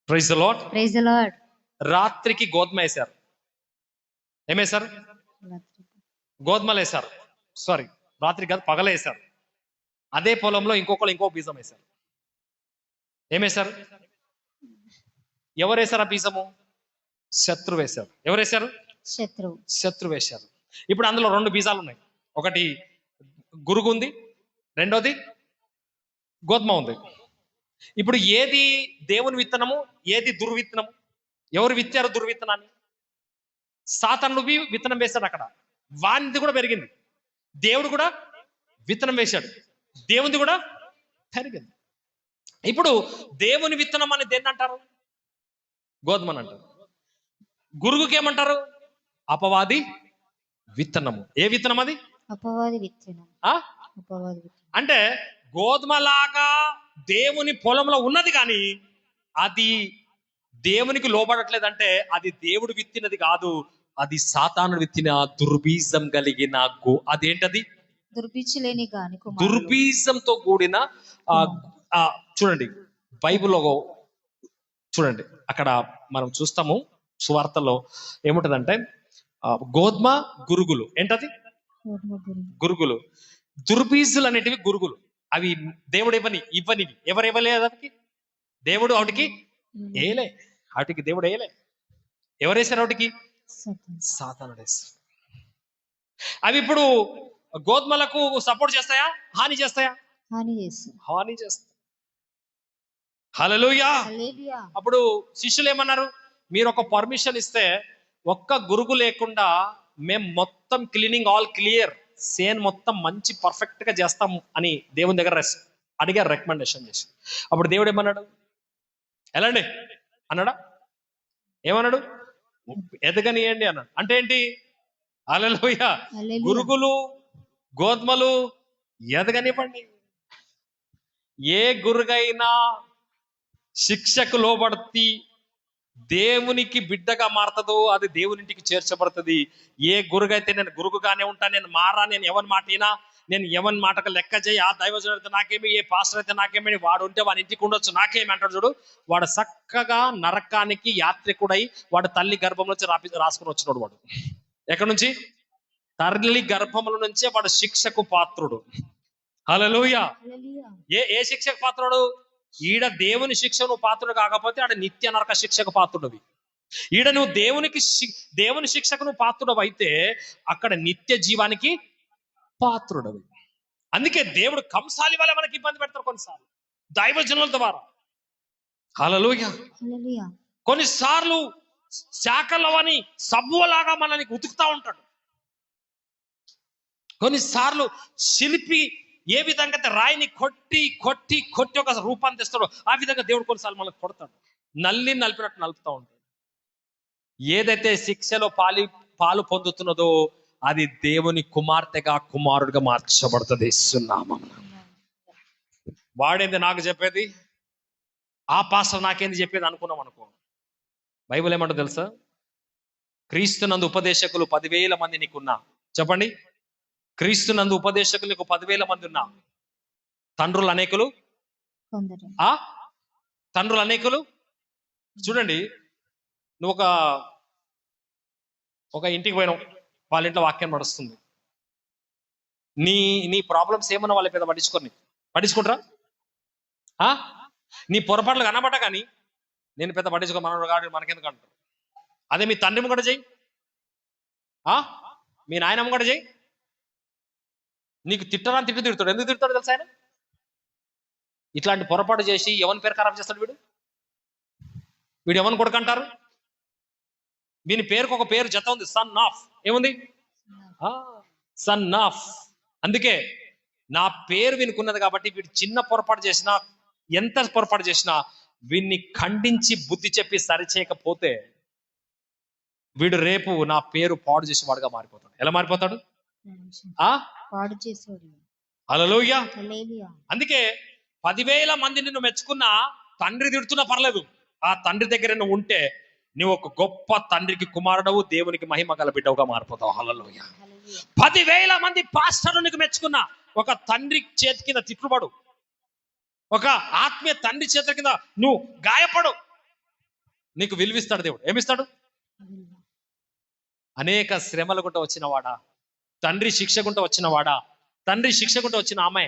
Praise the Lord. Praise the Lord. రాత్రికి గోధుమ వేశారు. ఏమేశారు? గోధుమలు వేశారు. సారీ, రాత్రి కాదు, పగలేశారు. అదే పొలంలో ఇంకో బీజం వేశారు. ఏమేశారు? ఎవరు వేశారు ఆ బీజము? శత్రువు వేశారు. ఎవరు వేశారు? శత్రువు వేశారు. ఇప్పుడు అందులో 2 బీజాలు ఉన్నాయి. ఒకటి గురుగు ఉంది, రెండోది గోధుమ ఉంది. ఇప్పుడు ఏది దేవుని విత్తనము, ఏది దుర్విత్తనము? ఎవరు విత్తారు దుర్విత్తనాన్ని? సాతాను విత్తనం వేశాడు అక్కడ, వానిది కూడా పెరిగింది. దేవుడు కూడా విత్తనం వేశాడు, దేవునిది కూడా పెరిగింది. ఇప్పుడు దేవుని విత్తనం అని దేన్ని అంటారు? గోధుమని అంటారు. గురుగుకి ఏమంటారు? అపవాది విత్తనము. ఏ విత్తనం అది? అపవాది విత్తనం. అంటే గోధుమలాగా దేవుని పొలంలో ఉన్నది కానీ అది దేవునికి లోబడట్లేదంటే అది దేవుడు విత్తినది కాదు, అది సాతాను విత్తిన దుర్బీజం కలిగిన అదేంటది? దుర్బీజులేని గాని. దుర్బీజంతో కూడిన చూడండి బైబిల్లో చూడండి, అక్కడ మనం చూస్తాము సువార్తలో ఏముంటదంటే గోధుమ గురుగులు. ఏంటది? గురుగులు. దుర్బీజులు అనేటివి గురుగులు. అవి దేవుడు ఇవ్వనివి. ఎవరు ఇవ్వలేదు వాటికి? దేవుడు వాటికి ఏలే. వాటికి దేవుడు ఏలే. ఎవరేసారు వాటికి? సాతానుడు వేశాడు. అవి ఇప్పుడు గోధుమలకు సపోర్ట్ చేస్తాయా, హాని చేస్తాయా? హాని చేస్తాయి. హల్లెలూయా. అప్పుడు శిష్యులు ఏమన్నారు? మీరు ఒక పర్మిషన్ ఇస్తే ఒక్క గురుగు లేకుండా మేము మొత్తం క్లీనింగ్ ఆల్ క్లియర్, సేన్ మొత్తం మంచి పర్ఫెక్ట్ గా చేస్తాం అని దేవుని దగ్గర అడిగారు, రికమెండేషన్ చేసి. అప్పుడు దేవుడు ఏమన్నాడు? ఎలాండి అన్నాడా? ఏమన్నాడు? ఎదగనియండి అన్నాడు. అంటే ఏంటి? హల్లెలూయా. గురుగులు గోధుమలు ఎదగనివ్వండి. ఏ గురుగైనా శిక్షకు లోబడి దేవునికి బిడ్డగా మారుతుందో అది దేవునింటికి చేర్చబడుతుంది. ఏ గురుగైతే నేను గురుగుగానే ఉంటా, నేను మారా, నేను ఎవరి మాట అయినా, నేను ఎవరి మాటకు లెక్క చేయి, ఆ దైవజనుడు అయితే నాకేమి, ఏ పాస్టర్ అయితే నాకేమి, వాడు ఉంటే వాడి ఇంటికి ఉండొచ్చు, నాకేమి అంటాడు చూడు. వాడు చక్కగా నరకానికి యాత్రికుడై వాడు తల్లి గర్భం నుంచి రాసుకుని వచ్చినాడు. వాడు ఎక్కడి నుంచి? తల్లి గర్భముల నుంచే వాడు శిక్షకు పాత్రుడు. హల్లెలూయా. ఏ శిక్షకు పాత్రుడు? ఈడ దేవుని శిక్ష నువ్వు పాత్రుడు కాకపోతే ఆడ నిత్య నరక శిక్షకు పాత్రుడవి. ఈడ నువ్వు దేవుని శిక్షకు నువ్వు పాత్రుడవు అయితే అక్కడ నిత్య జీవానికి పాత్రుడవి. అందుకే దేవుడు కంసాలి వల్ల మనకి ఇబ్బంది పెడతారు కొన్నిసార్లు దైవజనుల ద్వారా. హల్లెలూయా. హల్లెలూయా. కొన్నిసార్లు శాఖలవని సబ్బులాగా మనల్ని ఉతుకుతా ఉంటాడు. కొన్నిసార్లు శిల్పి ఏ విధంగా అయితే రాయిని కొట్టి కొట్టి కొట్టి ఒక రూపాన్ని తెస్తాడో ఆ విధంగా దేవుడు కొన్నిసార్లు మనల్ని కొడతాడు. నలిపినట్టు నలుపుతా ఉంటాడు. ఏదైతే శిక్షలో పాలు పొందుతున్నదో అది దేవుని కుమార్తెగా కుమారుడిగా మార్చబడుతుంది. వాడేంది నాకు చెప్పేది, ఆ పాస్టర్ నాకేంది చెప్పేది అనుకున్నాం అనుకో. బైబిల్ ఏమంటో తెలుసా? క్రీస్తునందు ఉపదేశకులు 10,000 మంది నీకున్నా, చెప్పండి, క్రీస్తునందు ఉపదేశకులు నీకు 10,000 మంది ఉన్నా, తండ్రులు అనేకులు తండ్రులు అనేకులు. చూడండి, నువ్వు ఒక ఇంటికి పోయినావు, వాళ్ళ ఇంట్లో వాక్యం నడుస్తుంది. నీ ప్రాబ్లమ్స్ ఏమన్నా వాళ్ళ పెద్ద పట్టించుకుంటారా? నీ పొరపాట్లు కనబడ్డా కానీ నేను పెద్ద పట్టించుకో, మనోడు కాదు మనకెందుకు అంటారు. అదే మీ తండ్రి కూడా చెయ్యి, మీ నాయనమ్మ కూడా చెయ్యి. నీకు తిడతాడు. ఎందుకు తిడతాడు తెలుసా? ఆయన ఇట్లాంటి పొరపాటు చేసి ఎవరి పేరు ఖరాబ్ చేస్తాడు వీడు ఎవరిని కొడుకంటారు? వీని పేరుకు ఒక పేరు జత ఉంది, సన్ ఆఫ్. ఏముంది? Son of. అందుకే నా పేరు వినుకున్నది కాబట్టి వీడు చిన్న పొరపాటు చేసినా, ఎంత పొరపాటు చేసినా వీడిని ఖండించి బుద్ధి చెప్పి సరిచేయకపోతే వీడు రేపు నా పేరు పాడు చేసి వాడుగా మారిపోతాడు. ఎలా మారిపోతాడు? హల్లెలూయా. అందుకే 10,000 మంది నిన్ను మెచ్చుకున్నా, తండ్రి తిడుతున్నా పర్లేదు, ఆ తండ్రి దగ్గర నువ్వు ఉంటే నువ్వు ఒక గొప్ప తండ్రికి కుమారుడవు, దేవునికి మహిమ గల బిడ్డవుగా మారిపోతావు. హల్లెలూయా. 10,000 మంది పాస్టర్లు నీకు మెచ్చుకున్నా, ఒక తండ్రి చేతి కింద తిట్టుబడు, ఒక ఆత్మీయ తండ్రి చేతి కింద నువ్వు గాయపడు, నీకు విలువిస్తాడు దేవుడు. ఏమిస్తాడు? అనేక శ్రమల గుంట వచ్చిన వాడా, తండ్రి శిక్ష గుంట వచ్చిన వాడా, తండ్రి శిక్ష గుంట వచ్చిన ఆమె,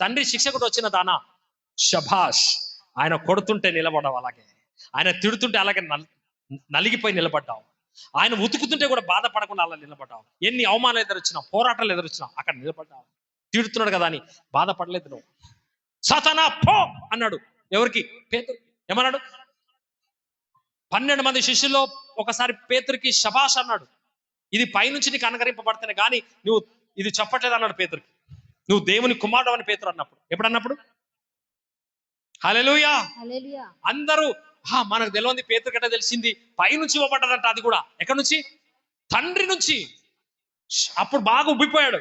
తండ్రి శిక్ష గుంట వచ్చిన దానా, శభాష్. ఆయన కొడుతుంటే నిలబడవు, అలాగే ఆయన తిడుతుంటే అలాగే నలిగిపోయి నిలబడ్డావు, ఆయన ఉతుకుతుంటే కూడా బాధపడకుండా అలా నిలబడ్డావు. ఎన్ని అవమానాలు ఎదురొచ్చినా, పోరాటాలు ఎదురొచ్చినా అక్కడ నిలబడ్డావు. తిడుతున్నాడు కదా అని బాధపడలేదు నువ్వు. సాతానా పో అన్నాడు. ఎవరికి? పేతురు. ఏమన్నాడు? 12 మంది శిష్యుల్లో ఒకసారి పేతురికి శభాష్ అన్నాడు. ఇది పైనుంచి నీకు అనుకరింపబడితేనే కానీ నువ్వు ఇది చెప్పట్లేదు అన్నాడు పేతురికి. నువ్వు దేవుని కుమారుడు అని పేతురు అన్నప్పుడు. ఎప్పుడు అన్నప్పుడు? హల్లెలూయా. అందరూ మనకు తెలియంది పేతురు గట్ట తెలిసింది, పైనుంచి ఇవ్వబడ్డదంట. అది కూడా ఎక్కడి నుంచి? తండ్రి నుంచి. అప్పుడు బాగా ఉబ్బిపోయాడు.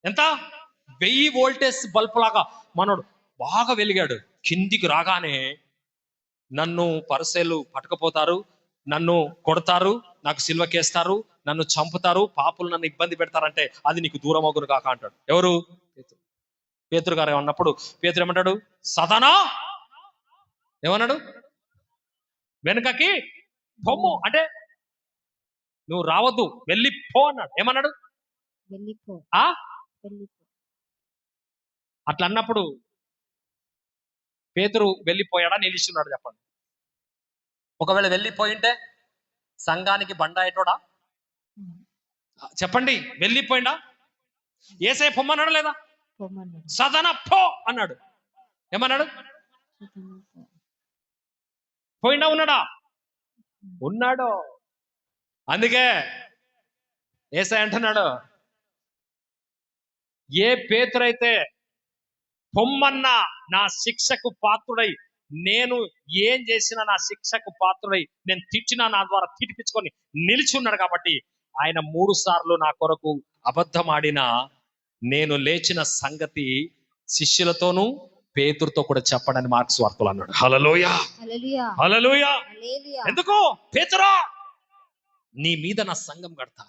ఎంత? 1000 వోల్టేజ్ బల్బ్ లాగా మనోడు బాగా వెలిగాడు. కిందికి రాగానే నన్ను పరిసయ్యులు పట్టుకుపోతారు, నన్ను కొడతారు, నాకు సిల్వకేస్తారు, నన్ను చంపుతారు, పాపులు నన్ను ఇబ్బంది పెడతారంటే అది నీకు దూరం అగును కాక అంటాడు. ఎవరు? పేతురు గారు అన్నప్పుడు పేతురు ఏమంటాడు? సాతానా, ఏమన్నాడు? వెనుకకి పొమ్ము అంటే నువ్వు రావద్దు, వెళ్ళిపో అన్నాడు. ఏమన్నాడు? అట్లా అన్నప్పుడు పేతురు వెళ్ళిపోయాడా, నిలిచున్నాడు? చెప్పండి. ఒకవేళ వెళ్ళిపోయింటే సంఘానికి బండాయేటోడా? చెప్పండి. వెళ్ళిపోయిందా? యేసయ్య పొమ్మన్నాడు లేదా? సదన పో అన్నాడు. ఏమన్నాడు? పోయిందా? ఉన్నాడు. అందుకే యేసయ్య అంటున్నాడు, ఏ పేతురైతే పొమ్మన్నా నా శిక్షకు పాత్రుడై, నేను ఏం చేసినా నా శిక్షకు పాత్రుడై, నేను తిట్టినా నా ద్వారా తిట్టిపించుకొని నిలిచి ఉన్నాడు కాబట్టి ఆయన 3 సార్లు నా కొరకు అబద్ధం ఆడినా నేను లేచిన సంగతి శిష్యులతోనూ పేతురుతో కూడా చెప్పడని మార్క్స్ వార్తలు అన్నాడు. హల్లెలూయా. హల్లెలూయా. ఎందుకు? పేతురా, నీ మీద నా సంఘం కడతా,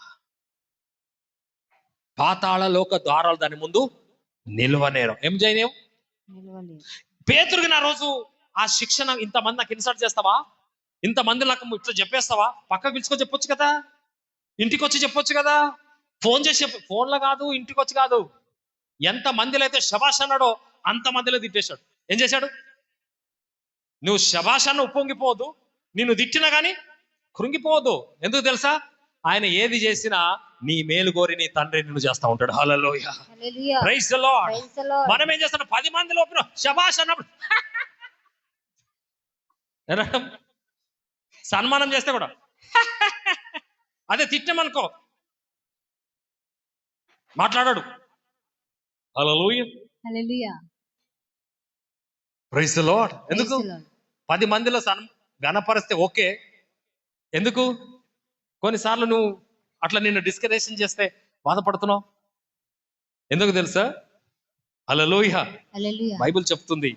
పాతాళ లోక ద్వారాలు దాని ముందు నిలవనేరం. ఏం చేయలేవు. పేతురుకి నా రోజు ఆ శిక్షణ, ఇంతమంది నాకు ఇన్సల్ట్ చేస్తావా, ఇంతమంది నాకు ఇట్లా చెప్పేస్తావా, పక్కకు పిలుచుకొని చెప్పొచ్చు కదా, ఇంటికి వచ్చి చెప్పొచ్చు కదా, ఫోన్ చేసి ఫోన్లో కాదు, ఇంటికి వచ్చి కాదు. ఎంత మందిలో అయితే శభాష్ అన్నాడో అంత మందిలో తిట్టేశాడు. ఏం చేశాడు? నువ్వు శభాషాన్ని ఉప్పొంగిపోవద్దు, నిన్ను తిట్టినా కానీ కృంగిపోవద్దు. ఎందుకు తెలుసా? ఆయన ఏది చేసినా నీ మేలు కోరి నీ తండ్రి నిన్ను చేస్తా ఉంటాడు. హల్లెలూయా. Praise the Lord. మనం ఏం చేస్తాం? 10 మంది లోపల శభాష్ అన్నప్పుడు ఏనడం? సన్మానం చేస్తే కూడా అదే తిట్టమనుకో మాట్లాడాడు. Hallelujah, hallelujah. Praise the Lord. ఎందుకు? Praise the Lord. 10 మందిలో గణపరిస్తే ఓకే. ఎందుకు కొన్నిసార్లు నువ్వు అట్లా నిన్ను డిస్కరేషన్ చేస్తే బాధపడుతున్నావు? ఎందుకు తెలుసా? హల్లెలూయా. హల్లెలూయా. బైబిల్ చెప్తుంది,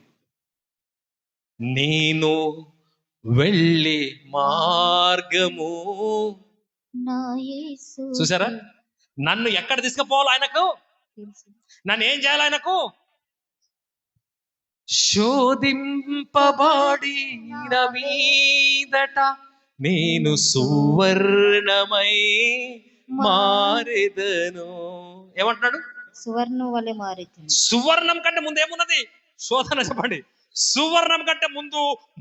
నేను వెళ్ళే మార్గము. నా యేసు చూసారా? నన్ను ఎక్కడ తీసుకుపోవాలి ఆయనకు? తెలుసు. నన్ను ఏం చేయాలి ఆయనకు? శోధింపబడిన మీదట నేను సువర్ణమై మారెదను. ఏమంటున్నాడు? సువర్ణం వలె మారుతుంది. సువర్ణం కంటే ముందు ఏమున్నది? శోధన. చెప్పండి. సువర్ణం కంటే ముందు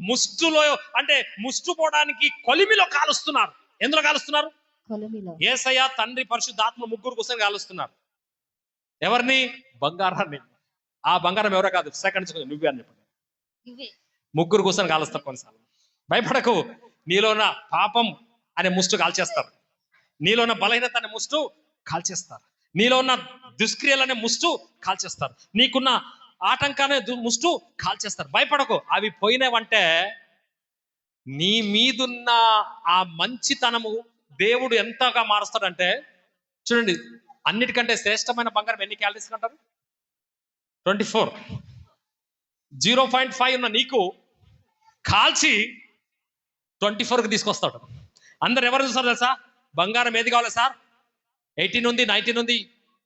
ముష్టులో, అంటే ముష్టు పోవడానికి కొలిమిలో కాలుస్తున్నారు. ఎందులో కాలుస్తున్నారు? కొలిమిలో. యేసయ్య, తండ్రి, పరిశుద్ధాత్మ ముగ్గురు కోసం కాలుస్తున్నారు. ఎవరిని? బంగారాన్ని. ఆ బంగారం ఎవరో కాదు, సెకండ్ నువ్వే అని చెప్పండి. ఇవే ముగ్గురు కూర్చొని కాలుస్తారు. కొన్నిసార్లు భయపడకు. నీలోన పాపం అనే ముష్టు కాల్చేస్తారు, నీలోన బలహీనత అనే ముష్టు కాల్చేస్తారు, నీలో ఉన్న దుష్క్రియలనే ముష్టు కాల్చేస్తారు, నీకున్న ఆటంకానే ముష్టు కాల్చేస్తారు. భయపడకు. అవి పోయినవంటే నీ మీదున్న ఆ మంచితనము దేవుడు ఎంతగా మారుస్తాడంటే, చూడండి, అన్నిటికంటే శ్రేష్టమైన బంగారం ఎన్ని క్యాలరీస్ అంటారు? 24. 0.5 ఉన్న నీకు కాల్చి 24కి తీసుకొస్తాడు. అందరు ఎవరు చూస్తారు తెలుసా? బంగారం ఏది కావాలి సార్? 18 ఉంది, 19 ఉంది,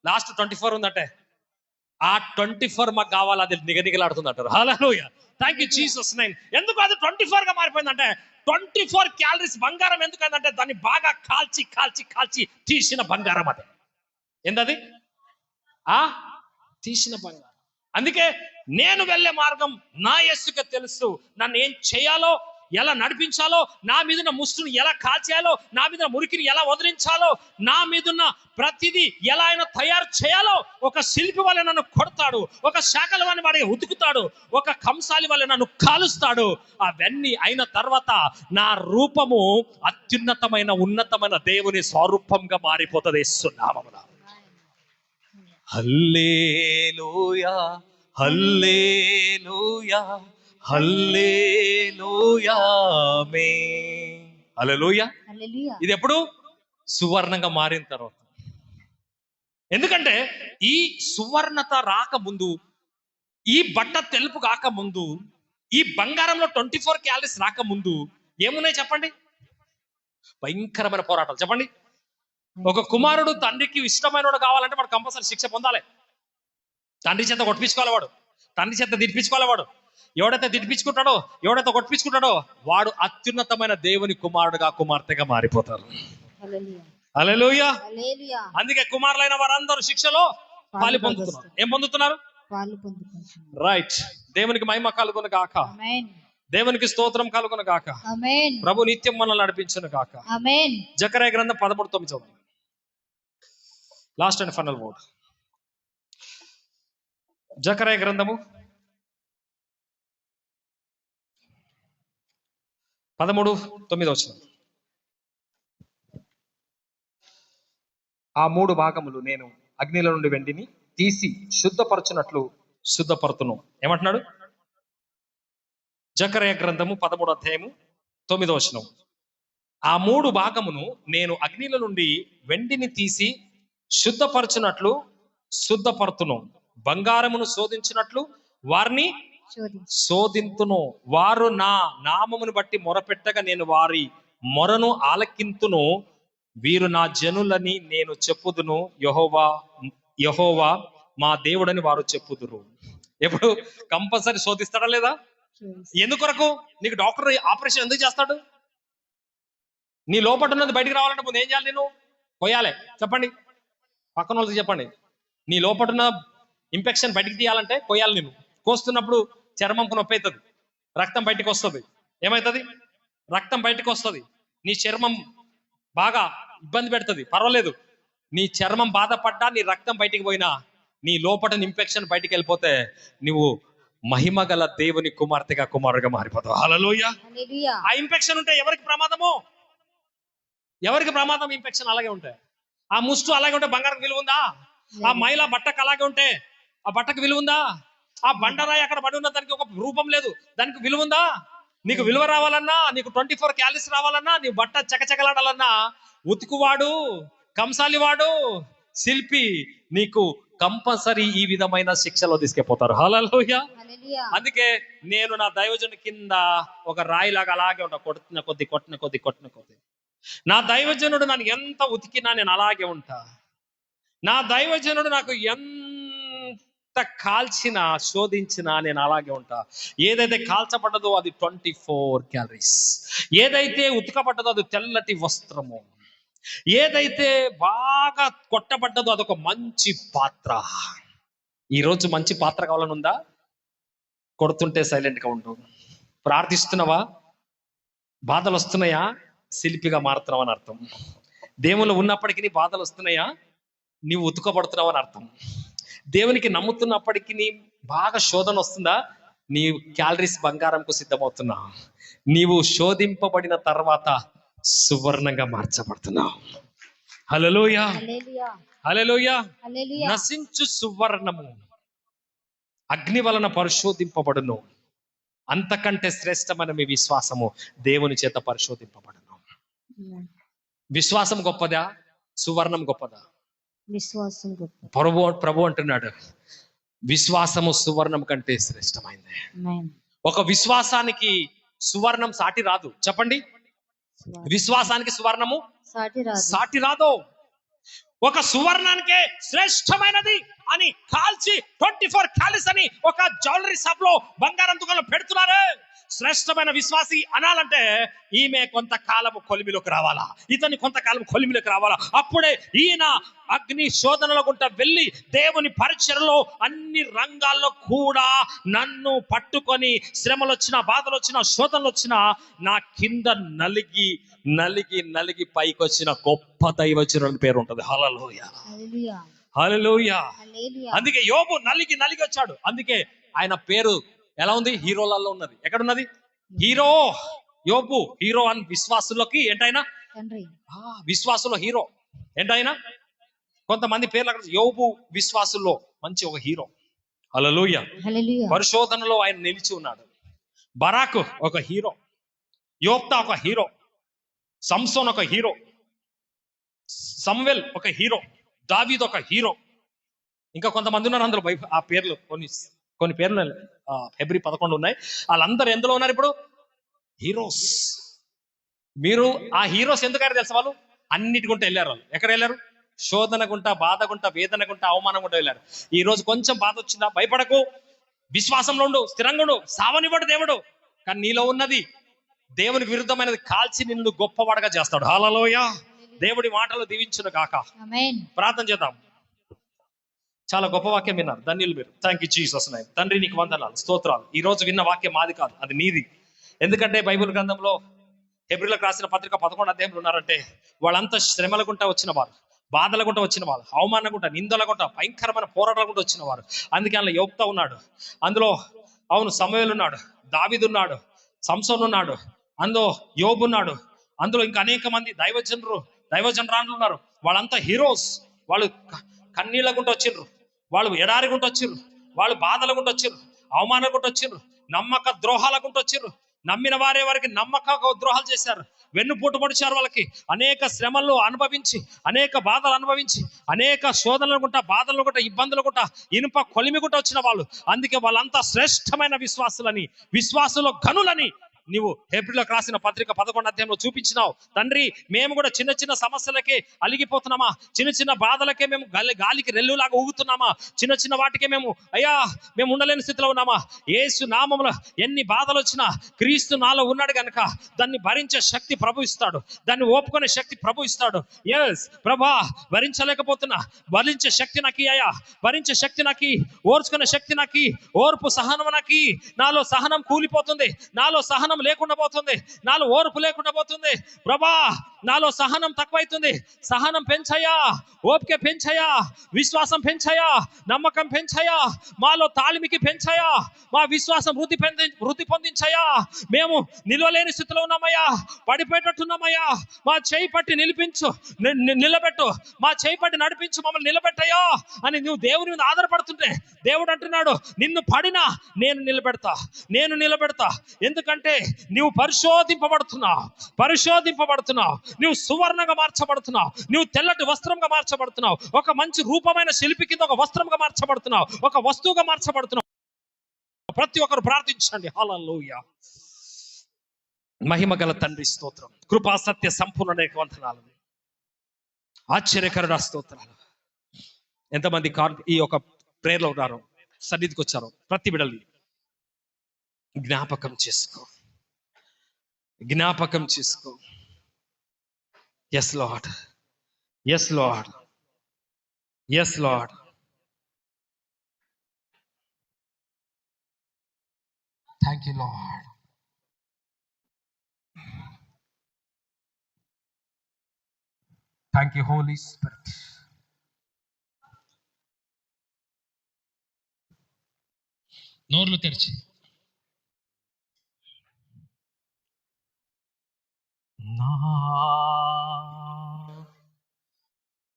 లాస్ట్ 24 ఉందంటే ఆ 24 మాకు కావాలి, అది నిగనిగలాడుతుంది అంటారు. హల్లెలూయా, థ్యాంక్ యూ జీసస్ నేమ్. ఎందుకు అది 24 గా మారిపోయిందంటే, 24 క్యాలరీస్ బంగారం ఎందుకంటే దాన్ని బాగా కాల్చి కాల్చి కాల్చి తీసిన బంగారం. అదే ఏంటది? తీసిన బంగారం. అందుకే నేను వెళ్ళే మార్గం నా యేసుకే తెలుసు. నన్ను ఏం చేయాలో, ఎలా నడిపించాలో, నా మీదున్న ముష్టును ఎలా కాల్చేయాలో, నా మీద మురికిని ఎలా వదిలించాలో, నా మీదున్న ప్రతిదీ ఎలా అయినా తయారు చేయాలో ఒక శిల్పి వల్ల నన్ను కొడతాడు, ఒక శాఖల వాడిని వాడిని ఉతుకుతాడు, ఒక కంసాలి వల్ల నన్ను కాలుస్తాడు. అవన్నీ అయిన తర్వాత నా రూపము అత్యున్నతమైన ఉన్నతమైన దేవుని స్వరూపంగా మారిపోతుంది. యేసునామమున హల్లెలూయా, హల్లెలూయా, హల్లెలూయా, ఆమేన్. హల్లెలూయా. హల్లెలూయా. ఇది ఎప్పుడు? సువర్ణంగా మారిన తర్వాత. ఎందుకంటే ఈ సువర్ణత రాకముందు, ఈ బట్ట తెలుపు కాకముందు, ఈ బంగారంలో 24 క్యాలరీస్ రాకముందు ఏమున్నాయి చెప్పండి? భయంకరమైన పోరాటాలు. చెప్పండి. ఒక కుమారుడు తండ్రికి ఇష్టమైన కావాలంటే వాడు కంపల్సరీ శిక్ష పొందాలి. తండ్రి చేత కొట్టించుకోవాలి వాడు, తండ్రి చేత తినిపించుకోవాలి వాడు. ఎవడైతే తినిపించుకుంటాడో, ఎవడైతే కొట్టించుకుంటాడో వాడు అత్యున్నతమైన దేవుని కుమారుడుగా, కుమార్తెగా మారిపోతారు. హల్లెలూయా. అందుకే కుమారులైన వారందరూ శిక్షలో పాలు పొందుతున్నారు. ఏం పొందుతున్నారు? రైట్. దేవునికి మహిమ కలుగును గాక. దేవునికి స్తోత్రం కలుగును గాక. ప్రభు నిత్యం మనల్ని నడిపించును గాక. జకర్యా గ్రంథం 13:9 చదువు. Last and final word. జకర్యా గ్రంథము 13:9. ఆ 3 భాగములు నేను అగ్నిలో నుండి వెండిని తీసి శుద్ధపరచునట్లు శుద్ధపరుతును. ఏమంటున్నాడు? జకర్యా గ్రంథము 13:9. ఆ 3 భాగమును నేను అగ్నిలో నుండి వెండిని తీసి శుద్ధపరచునట్లు శుద్ధపరుతును, బంగారమును శోధించినట్లు వారిని శోధింతును. వారు నా నామమును బట్టి మొరపెట్టగా నేను వారి మొరను ఆలకింతును. వీరు నా జనులని నేను చెప్పుదును, యెహోవా యెహోవా మా దేవుడని వారు చెప్పుదురు. ఎప్పుడు? కంపల్సరీ శోధిస్తాడా లేదా? ఎందుకొరకు? నీకు డాక్టర్ ఆపరేషన్ ఎందుకు చేస్తాడు? నీ లోపల ఉన్నది బయటికి రావాలంటే ముందు ఏం చేయాలి? నేను పోయాలి. చెప్పండి, పక్కన వాళ్ళకి చెప్పండి. నీ లోపల ఉన్న ఇన్ఫెక్షన్ బయటికి తీయాలంటే పోయాలి. నేను కోస్తున్నప్పుడు చర్మంకు నొప్పి అవుతుంది, రక్తం బయటకు వస్తుంది. ఏమవుతుంది? రక్తం బయటకు వస్తుంది. నీ చర్మం బాగా ఇబ్బంది పెడుతుంది. పర్వాలేదు, నీ చర్మం బాధపడ్డా, నీ రక్తం బయటికి పోయినా, నీ లోపల ఇన్ఫెక్షన్ బయటికి వెళ్ళిపోతే నువ్వు మహిమ గల దేవుని కుమార్తెగా కుమారుగా మారిపోతావు. హల్లెలూయా. హల్లెలూయా. ఆ ఇన్ఫెక్షన్ ఉంటే ఎవరికి ప్రమాదము? ఎవరికి ప్రమాదం? ఇన్ఫెక్షన్ అలాగే ఉంటాయి. ఆ ముస్టు అలాగే ఉంటే బంగారం విలువ ఉందా? ఆ మైల బట్టకు అలాగే ఉంటే ఆ బట్టకు విలువ ఉందా? ఆ బండరాయి అక్కడ పడి ఉన్న దానికి ఒక రూపం లేదు, దానికి విలువ ఉందా? నీకు విలువ రావాలన్నా, నీకు 24 క్యాలరీస్ రావాలన్నా, నీ బట్ట చకచకలాడాలన్నా, ఉతుకువాడు, కంసాలివాడు, శిల్పి నీకు కంపల్సరీ ఈ విధమైన శిక్షలో తీసుకెళ్ళిపోతారు. హల్లెలూయా. హల్లెలూయా. అందుకే నేను నా దైవజనుడి కింద ఒక రాయిలాగా అలాగే ఉంటా, కొట్టిన కొద్ది. నా దైవజనుడు నన్ను ఎంత ఉతికినా నేను అలాగే ఉంటా. నా దైవజనుడు నాకు ఎంత కాల్చినా శోధించినా నేను అలాగే ఉంటా. ఏదైతే కాల్చబడ్డదో అది 24 క్యాలరీస్, ఏదైతే ఉతకబడ్డదో అది తెల్లటి వస్త్రము, ఏదైతే బాగా కొట్టబడ్డదో అదొక మంచి పాత్ర. ఈరోజు మంచి పాత్ర కావాలని ఉందా? కొడుతుంటే సైలెంట్గా ఉండు. ప్రార్థిస్తున్నావా? బాధలు వస్తున్నాయా? శిల్పిగా మారుతున్నావు అని అర్థం. దేవుళ్ళు ఉన్నప్పటికీ బాధలు వస్తున్నాయా? నీవు ఉతుకబడుతున్నావు అని అర్థం. దేవునికి నమ్ముతున్నప్పటికీ నీ బాగా శోధన వస్తుందా? నీ క్యాలరీస్ బంగారంకు సిద్ధమవుతున్నావు. నీవు శోధింపబడిన తర్వాత సువర్ణంగా మార్చబడుతున్నావు. హల్లెలూయా. హల్లెలూయా. హల్లెలూయా. హల్లెలూయా. నశించు సువర్ణము అగ్ని వలన పరిశోధింపబడును, అంతకంటే శ్రేష్టమైన మీ విశ్వాసము దేవుని చేత పరిశోధింపబడును. విశ్వాసం గొప్పదా? సువర్ణం గొప్పదా? విశ్వాసం గొప్ప. ప్రభు అంటున్నాడు, విశ్వాసము సువర్ణం కంటే శ్రేష్టమైంది. ఒక విశ్వాసానికి సువర్ణం సాటి రాదు. చెప్పండి, విశ్వాసానికి సువర్ణము సాటి రాదు. ఒక సువర్ణానికే శ్రేష్టమైనది అని కాల్చి 24 క్యాలరీస్ అని ఒక జ్యువెలరీ షాప్ లో బంగారం దుకాణంలో పెడుతున్నారే. శ్రేష్టమైన విశ్వాసి అనాలంటే ఈమె కొంతకాలము కొలిమిలోకి రావాలా, ఇతని కొంతకాలం కొలిమిలోకి రావాలా. అప్పుడే ఈయన అగ్ని శోధనలో గుంట వెళ్ళి దేవుని పరిచర్యలో అన్ని రంగాల్లో కూడా నన్ను పట్టుకొని శ్రమలు వచ్చినా, బాధలు వచ్చినా, శోధనలు వచ్చినా నా కింద నలిగి నలిగి నలిగి పైకి వచ్చిన గొప్ప దైవజనుని పేరు ఉంటుంది. హల్లెలూయా. హల్లెలూయా. అందుకే యోబు నలిగి నలిగి వచ్చాడు. అందుకే ఆయన పేరు ఎలా ఉంది? హీరోలలో ఉన్నది. ఎక్కడున్నది? హీరో. యోబు హీరో అని విశ్వాసులకి ఏంటైనా విశ్వాసులో హీరో ఏంటైనా. కొంతమంది పేర్లు అక్కడ యోబు విశ్వాసుల్లో మంచి ఒక హీరో. హల్లెలూయా. పరిశోధనలో ఆయన నిలిచి ఉన్నాడు. బరాకు ఒక హీరో, యోప్తా ఒక హీరో, సంసోన్ ఒక హీరో, సమూయేల్ ఒక హీరో, దావీద్ ఒక హీరో. ఇంకా కొంతమంది ఉన్నారు అందులో. ఆ పేర్లు కొన్ని పేర్లు ఫిబ్రవరి 11 ఉన్నాయి. వాళ్ళందరూ ఎందులో ఉన్నారు ఇప్పుడు? హీరోస్. మీరు ఆ హీరోస్ ఎందుకంటే తెలుసా? వాళ్ళు అన్నిటికుంటూ వెళ్ళారు. వాళ్ళు ఎక్కడ వెళ్ళారు? శోధన గుంట, బాధ గుంట, వేదన గుంట, అవమానం గుంట వెళ్ళారు. ఈ రోజు కొంచెం బాధ వచ్చిందా? భయపడకు, విశ్వాసంలో ఉండు, స్థిరంగా ఉండు. సావనివ్వడు దేవుడు. కానీ నీలో ఉన్నది దేవునికి విరుద్ధమైనది కాల్చి నిన్ను గొప్పవాడుగా చేస్తాడు. హల్లెలూయా. దేవుడి మాటలు దీవించును గాక. ప్రార్థన చేద్దాం. చాలా గొప్ప వాక్యం విన్నారు. ధన్యులు మీరు. Thank you Jesus name. తండ్రి నీకు వందనాలు, స్తోత్రాలు. ఈ రోజు విన్న వాక్యం మాది కాదు, అది నీది. ఎందుకంటే బైబిల్ గ్రంథంలో హెబ్రీలకు రాసిన పత్రిక 11 అధ్యాయంలో ఉన్నారంటే వాళ్ళంతా శ్రమల గుంట వచ్చిన వారు, బాధల గుంట వచ్చిన వారు, అవమాన గుంట, నిందల గుంట, భయంకరమైన పోరాటాల గుంట వచ్చిన వారు. అందుకే అందులో యోప్తా ఉన్నాడు, అందులో అవును సమూయేలు ఉన్నాడు, దావీదు ఉన్నాడు, సంసోన్ ఉన్నాడు, అందులో యోబు ఉన్నాడు, అందులో ఇంకా అనేక మంది దైవజనరాలు ఉన్నారు. వాళ్ళంతా హీరోస్. వాళ్ళు కన్నీళ్ళ గుంట వచ్చిండ్రు, వాళ్ళు ఎడారి గుంట వచ్చిర్రు, వాళ్ళు బాధల గుంట వచ్చిర్రు, అవమానాల గుంట వచ్చిర్రు, నమ్మక ద్రోహాల గుంట వచ్చిర్రు. నమ్మిన వారే వారికి నమ్మక ద్రోహాలు చేశారు, వెన్నుపోటు పొడిచారు. వాళ్ళకి అనేక శ్రమలు అనుభవించి, అనేక బాధలు అనుభవించి, అనేక శోధనలు గుంట, బాధలు గుంట, ఇబ్బందులు గుంట, ఇనుప కొలిమి గుంట వచ్చిన వాళ్ళు. అందుకే వాళ్ళంతా శ్రేష్టమైన విశ్వాసులని, విశ్వాసులో గనులని నీవు హెబ్రీలకు రాసిన పత్రిక 11 అధ్యాయంలో చూపించినావు. తండ్రి, మేము కూడా చిన్న చిన్న సమస్యలకే అలిగిపోతున్నామా? చిన్న చిన్న బాధలకే మేము గాలికి రెల్లులాగా ఊగుతున్నామా? చిన్న చిన్న వాటికే మేము మేము ఉండలేని స్థితిలో ఉన్నామా? యేసు నామములో ఎన్ని బాధలు వచ్చినా క్రీస్తు నాలో ఉన్నాడు గనుక దాన్ని భరించే శక్తి ప్రభు ఇస్తాడు, దాన్ని ఓపుకునే శక్తి ప్రభు ఇస్తాడు. ఎస్ ప్రభా, భరించలేకపోతున్నా, భరించే శక్తి నాకు అయ్యా, భరించే శక్తి నాకు, ఓర్చుకునే శక్తి నాకు, ఓర్పు సహనం నాకు. నాలో సహనం కూలిపోతుంది, నాలో సహనం లేకుండా పోతుంది, నాలో ఓర్పు లేకుండా పోతుంది. ప్రభా, నాలో సహనం తక్కువైతుంది, సహనం పెంచయ్యా, ఓపిక పెంచయ్యా, విశ్వాసం పెంచయ్యా, నమ్మకం పెంచయ్యా, మాలో తాళిమికి పెంచయ్యా, మా విశ్వాసం వృద్ధి పొందించయ్యా. మేము నిలవలేని స్థితిలో ఉన్నామయ్యా, పడిపోయేటట్టున్నామయ్యా, మా చేయి పట్టి నిలబెట్టు, మా చేయి పట్టి నడిపించు, మమ్మల్ని నిలబెట్టయ్యా అని నువ్వు దేవుని మీద ఆధారపడుతుంటే దేవుడు అంటున్నాడు, నిన్ను పడినా నేను నిలబెడతా. ఎందుకంటే నువ్వు పరిశోధింపబడుతున్నావు, నువ్వు సువర్ణంగా మార్చబడుతున్నావు, నువ్వు తెల్లటి వస్త్రంగా మార్చబడుతున్నావు, ఒక మంచి రూపమైన శిల్పి కింద ఒక వస్త్రంగా మార్చబడుతున్నావు, ఒక వస్తువుగా మార్చబడుతున్నావు. ప్రతి ఒక్కరు ప్రార్థించండి. హల్లెలూయా. మహిమ గల తండ్రి స్తోత్రం, కృపా సత్య సంపూర్ణ వందనాలు, ఆశ్చర్యకరుడ స్తోత్రాలు. ఎంతమంది ఈ యొక్క ప్రేయర్లో ఉన్నారు, సన్నిధికి వచ్చారు, ప్రతి బిడ్డల్ని జ్ఞాపకం చేసుకో. Yes Lord, thank you Lord. Thank you Holy Spirit. నోర్లు తెరిచి నా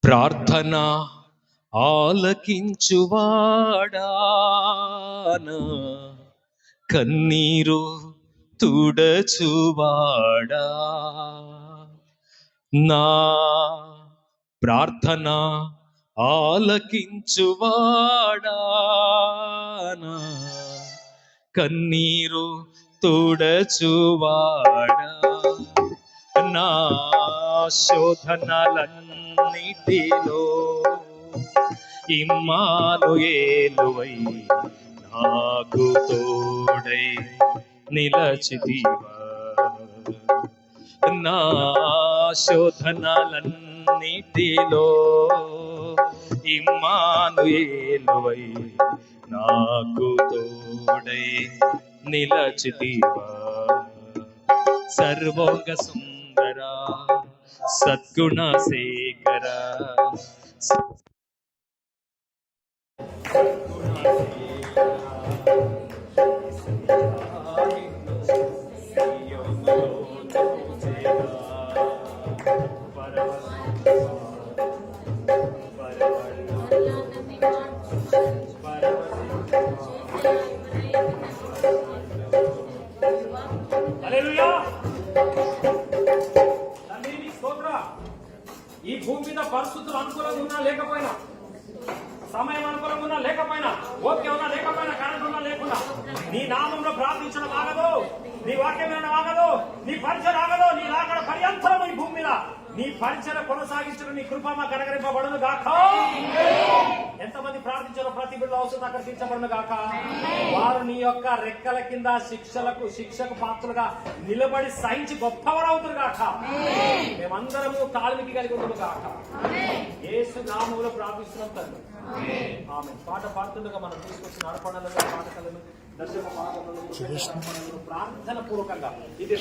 ప్రార్థన ఆలకించువాడా, కన్నీరు తుడచువాడా, నా ప్రార్థన ఆలకించువాడా, కన్నీరు తుడచువాడా, నా శోధనలన్నిటిలో ఇమ్మానుయేలువై నాకు తోడై నిలచితివా, నా శోధనలన్నిటిలో ఇమ్మానుయేలువై నాకు తోడై నిలచితివా. సర్వోంగ సుందరా సద్గుణ శేఖరా, ఈ భూమి మీద పరిస్థితులు అనుకూలంగా ఉన్నా లేకపోయినా, సమయం అనుకూలంగా ఉన్నా లేకపోయినా, ఓపిక ఉన్నా లేకపోయినా, కరెంట్ ఉన్నా లేకుండా, నీ నామంలో ప్రార్థించడం ఆగదు, నీ వాక్యం వినడం ఆగదు, నీ పరిచయం ఆగదు, నీ రాకడ పర్యంతరం ఈ భూమి మీద నీ పరిచయం కొనసాగించడం నీ కృప మాకు అనుగ్రహింపబడును గాక. ఎంతమంది ప్రార్థించారో ప్రతి బిడ్డ అవసరం అక్కడ తీర్చబడును గాక. వారు నీ యొక్క రెక్కల కింద శిక్షకు పాత్రలుగా నిలబడి సహించి గొప్పవారు అవుతారు గాక. మేమందరము తాళిమికి కలిగి ఉండదు గాక. యేసు నామములో ప్రార్థిస్తున్నాం తండ్రి, ఆమేన్. పాట పాడుతుండగా మనం తీసుకొచ్చిన అర్పణలను, పాఠకాలను, దర్శన భాగములను ప్రార్థన పూర్వకంగా ఇది